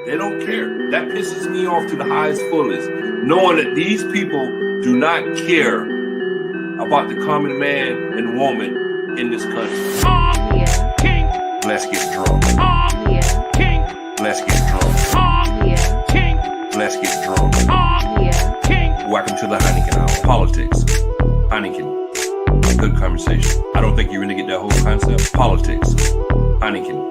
They don't care. That pisses me off to the highest fullest, knowing that these people do not care about the common man and woman in this country. Yeah. Let's get drunk. Yeah. Let's get drunk. Yeah. Let's get drunk. Yeah. Welcome to the Heineken Hour. Politics. Heineken. Good conversation. I don't think you really get that whole concept. Politics. Heineken.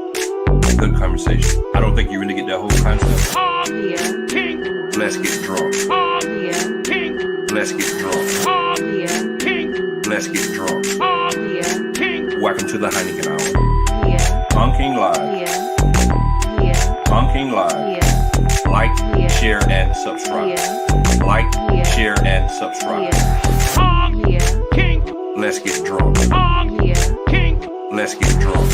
Good conversation. I don't think you really get that whole concept. Yeah. Let's get drunk. Yeah. Let's get drunk. Yeah. Let's get drunk. Yeah. Welcome to the Heineken Hour. Yeah. On King Live. Yeah. Yeah. On King Live. Yeah. Like, Yeah. share, and subscribe. Yeah. Like, Yeah. share, and subscribe. Yeah. Yeah. Let's get drunk. Yeah. Let's get drunk.